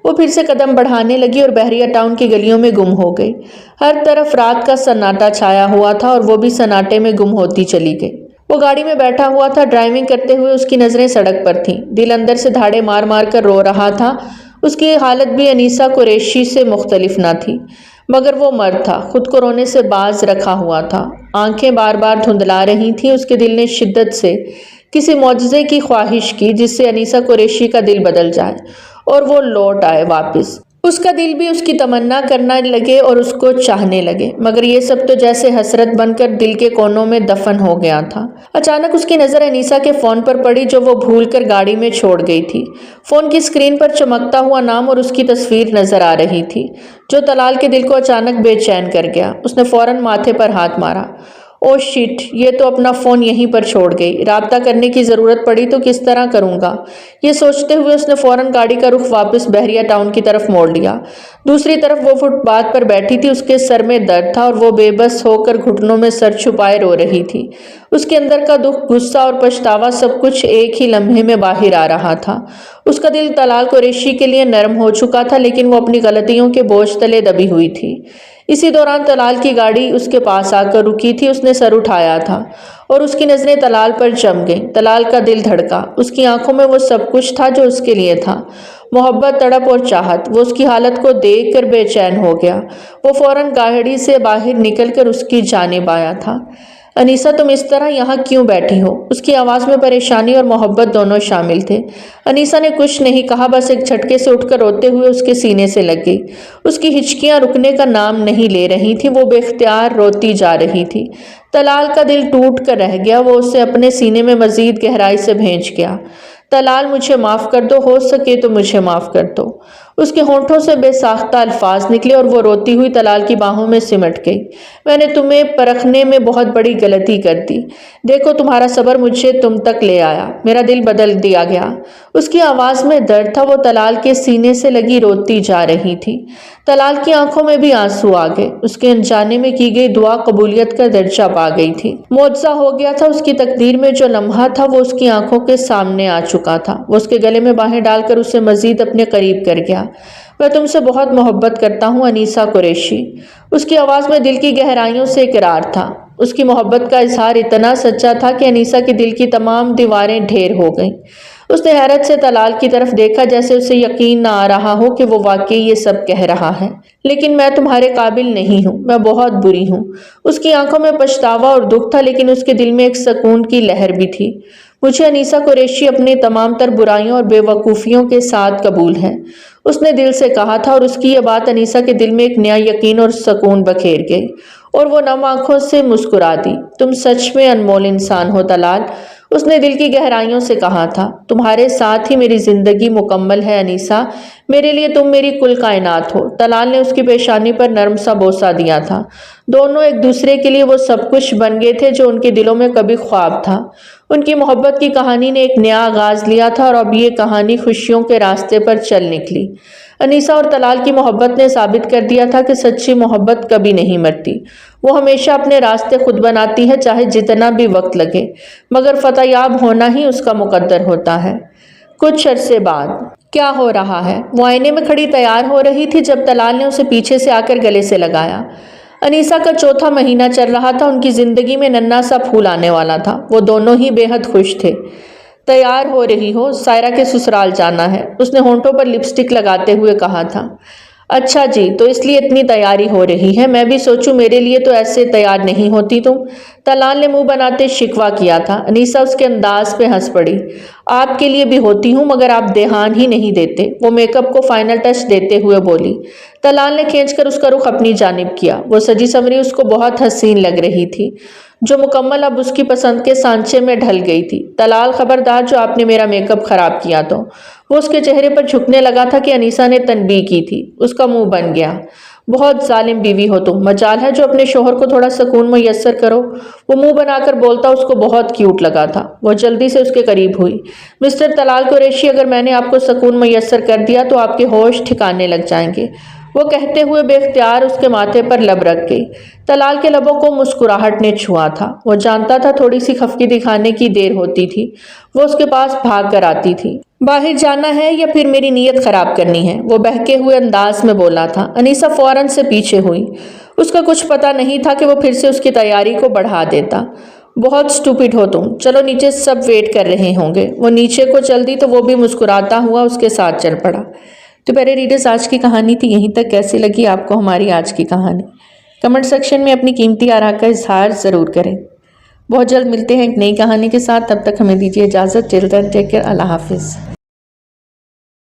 وہ پھر سے قدم بڑھانے لگی اور بحریہ ٹاؤن کی گلیوں میں گم ہو گئی۔ ہر طرف رات کا سناٹا چھایا ہوا تھا اور وہ بھی سناٹے میں گم ہوتی چلی گئی۔ وہ گاڑی میں بیٹھا ہوا تھا، ڈرائیونگ کرتے ہوئے اس کی نظریں سڑک پر تھیں۔ دل اندر سے دھاڑے مار مار کر رو رہا تھا۔ اس کی حالت بھی انیسہ قریشی سے مختلف نہ تھی، مگر وہ مرد تھا، خود کو رونے سے باز رکھا ہوا تھا۔ آنکھیں بار بار دھندلا رہی تھیں۔ اس کے دل نے شدت سے کسی معجزے کی خواہش کی جس سے انیسہ قریشی کا دل بدل جائے اور وہ لوٹ آئے واپس۔ اس کا دل بھی اس کی تمنا کرنا لگے اور اس کو چاہنے لگے، مگر یہ سب تو جیسے حسرت بن کر دل کے کونوں میں دفن ہو گیا تھا۔ اچانک اس کی نظر انیسہ کے فون پر پڑی جو وہ بھول کر گاڑی میں چھوڑ گئی تھی۔ فون کی اسکرین پر چمکتا ہوا نام اور اس کی تصویر نظر آ رہی تھی، جو طلال کے دل کو اچانک بے چین کر گیا۔ اس نے فوراً ماتھے پر ہاتھ مارا او شٹ، یہ تو اپنا فون یہیں پر چھوڑ گئی، رابطہ کرنے کی ضرورت پڑی تو کس طرح کروں گا؟ یہ سوچتے ہوئے اس نے فوراً گاڑی کا رخ واپس بحریہ ٹاؤن کی طرف موڑ لیا۔ دوسری طرف وہ فٹ پاتھ پر بیٹھی تھی، اس کے سر میں درد تھا اور وہ بے بس ہو کر گھٹنوں میں سر چھپائے رو رہی تھی۔ اس کے اندر کا دکھ، غصہ اور پچھتاوا سب کچھ ایک ہی لمحے میں باہر آ رہا تھا۔ اس کا دل طلال قریشی کے لیے نرم ہو چکا تھا، لیکن وہ اپنی غلطیوں کے بوجھ تلے دبی ہوئی تھی۔ اسی دوران طلال کی گاڑی اس کے پاس آ کر رکی تھی۔ اس نے سر اٹھایا تھا اور اس کی نظریں طلال پر جم گئیں۔ طلال کا دل دھڑکا، اس کی آنکھوں میں وہ سب کچھ تھا جو اس کے لیے تھا، محبت، تڑپ اور چاہت۔ وہ اس کی حالت کو دیکھ کر بے چین ہو گیا۔ وہ فوراً گاڑی سے باہر نکل کر اس کی جانب آیا تھا۔ انیسہ، تم اس طرح یہاں کیوں بیٹھی ہو؟ اس کی آواز میں پریشانی اور محبت دونوں شامل تھے۔ انیسہ نے کچھ نہیں کہا، بس ایک جھٹکے سے اٹھ کر روتے ہوئے اس کے سینے سے لگ گئی۔ اس کی ہچکیاں رکنے کا نام نہیں لے رہی تھیں، وہ بے اختیار روتی جا رہی تھی۔ طلال کا دل ٹوٹ کر رہ گیا، وہ اسے اپنے سینے میں مزید گہرائی سے بھینچ گیا۔ طلال، مجھے معاف کر دو، ہو سکے تو مجھے معاف کر دو۔ اس کے ہونٹوں سے بے ساختہ الفاظ نکلے اور وہ روتی ہوئی طلال کی باہوں میں سمٹ گئی۔ میں نے تمہیں پرکھنے میں بہت بڑی غلطی کر دی۔ دیکھو، تمہارا صبر مجھے تم تک لے آیا، میرا دل بدل دیا گیا۔ اس کی آواز میں درد تھا، وہ طلال کے سینے سے لگی روتی جا رہی تھی۔ طلال کی آنکھوں میں بھی آنسو آ گئے، اس کے انجانے میں کی گئی دعا قبولیت کا درجہ پا گئی تھی۔ معجزہ ہو گیا تھا، اس کی تقدیر میں جو لمحہ تھا وہ اس کی آنکھوں کے سامنے آ چکا تھا۔ وہ اس کے گلے میں باہیں ڈال کر اسے مزید اپنے قریب کر گیا۔ میں تم سے بہت محبت کرتا ہوں انیسہ قریشی۔ اس کی آواز میں دل کی گہرائیوں سے اقرار تھا۔ اس کی محبت کا اظہار اتنا سچا تھا کہ انیسہ کے دل کی تمام دیواریں ڈھیر ہو گئیں۔ اس نے حیرت سے طلال کی طرف دیکھا، جیسے اسے یقین نہ آ رہا ہو کہ وہ واقعی یہ سب کہہ رہا ہے۔ لیکن میں تمہارے قابل نہیں ہوں، میں بہت بری ہوں۔ اس کی آنکھوں میں پچھتاوا اور دکھ تھا، لیکن اس کے دل میں ایک سکون کی لہر بھی تھی۔ مجھے انیسہ قریشی اپنے تمام تر برائیوں اور بے وقوفیوں کے ساتھ قبول ہے، اس نے دل سے کہا تھا، اور اس کی یہ بات انیسہ کے دل میں ایک نیا یقین اور سکون بکھیر گئی، اور وہ نم آنکھوں سے مسکرا دی۔ تم سچ میں انمول انسان ہو طلال، اس نے دل کی گہرائیوں سے کہا تھا۔ تمہارے ساتھ ہی میری زندگی مکمل ہے انیسہ، میرے لیے تم میری کل کائنات ہو۔ طلال نے اس کی پیشانی پر نرم سا بوسہ دیا تھا۔ دونوں ایک دوسرے کے لیے وہ سب کچھ بن گئے تھے جو ان کے دلوں میں کبھی خواب تھا۔ ان کی محبت کی کہانی نے ایک نیا آغاز لیا تھا، اور اب یہ کہانی خوشیوں کے راستے پر چل نکلی۔ انیسہ اور طلال کی محبت نے ثابت کر دیا تھا کہ سچی محبت کبھی نہیں مرتی، وہ ہمیشہ اپنے راستے خود بناتی ہے، چاہے جتنا بھی وقت لگے، مگر فتح یاب ہونا ہی اس کا مقدر ہوتا ہے۔ کچھ عرصے بعد کیا ہو رہا ہے؟ وہ آئینے میں کھڑی تیار ہو رہی تھی جب طلال نے اسے پیچھے سے آ کر گلے سے لگایا۔ انیسہ کا چوتھا مہینہ چل رہا تھا، ان کی زندگی میں ننھا سا پھول آنے والا تھا۔ وہ دونوں ہی بے حد خوش تھے۔ تیار ہو رہی ہو؟ سائرہ کے سسرال جانا ہے، اس نے ہونٹوں پر لپسٹک لگاتے ہوئے کہا تھا۔ اچھا جی، تو اس لیے اتنی تیاری ہو رہی ہے؟ میں بھی سوچوں میرے لیے تو ایسے تیار نہیں ہوتی تم، طلال نے منہ بناتے شکوہ کیا تھا۔ انیسہ اس کے انداز پہ ہنس پڑی۔ آپ کے لیے بھی ہوتی ہوں، مگر آپ دھیان ہی نہیں دیتے، وہ میک اپ کو فائنل ٹچ دیتے ہوئے بولی۔ طلال نے کھینچ کر اس کا رخ اپنی جانب کیا۔ وہ سجی سنوری اس کو بہت حسین لگ رہی تھی، جو مکمل اب اس کی پسند کے سانچے میں ڈھل گئی تھی۔ طلال، خبردار جو آپ نے میرا میک اپ خراب کیا تو۔ وہ اس کے چہرے پر جھکنے لگا تھا کہ انیسہ نے تنبیہ کی تھی۔ اس کا منہ بن گیا۔ بہت ظالم بیوی ہو تم، مجال ہے جو اپنے شوہر کو تھوڑا سکون میسر کرو۔ وہ منہ بنا کر بولتا اس کو بہت کیوٹ لگا تھا۔ وہ جلدی سے اس کے قریب ہوئی۔ مسٹر طلال قریشی، اگر میں نے آپ کو سکون میسر کر دیا تو آپ کے ہوش ٹھکانے لگ جائیں گے، وہ کہتے ہوئے بے اختیار اس کے ماتھے پر لب رکھ گئی۔ طلال کے لبوں کو مسکراہٹ نے چھوا تھا۔ وہ جانتا تھا تھوڑی سی خفگی دکھانے کی دیر ہوتی تھی، وہ اس کے پاس بھاگ کر آتی تھی۔ باہر جانا ہے یا پھر میری نیت خراب کرنی ہے؟ وہ بہکے ہوئے انداز میں بولا تھا۔ انیسہ فوراً سے پیچھے ہوئی۔ اس کا کچھ پتہ نہیں تھا کہ وہ پھر سے اس کی تیاری کو بڑھا دیتا۔ بہت سٹوپڈ ہو تم، چلو نیچے سب ویٹ کر رہے ہوں گے۔ وہ نیچے کو چل دی تو وہ بھی مسکراتا ہوا اس کے ساتھ چل پڑا۔ تو پیارے ریڈرز، آج کی کہانی تھی یہیں تک۔ کیسی لگی آپ کو ہماری آج کی کہانی؟ کمنٹ سیکشن میں اپنی قیمتی آراء کا اظہار ضرور کریں۔ بہت جلد ملتے ہیں ایک نئی کہانی کے ساتھ، تب تک ہمیں دیجیے اجازت۔ ٹل دین ٹیک کیئر، اللہ حافظ۔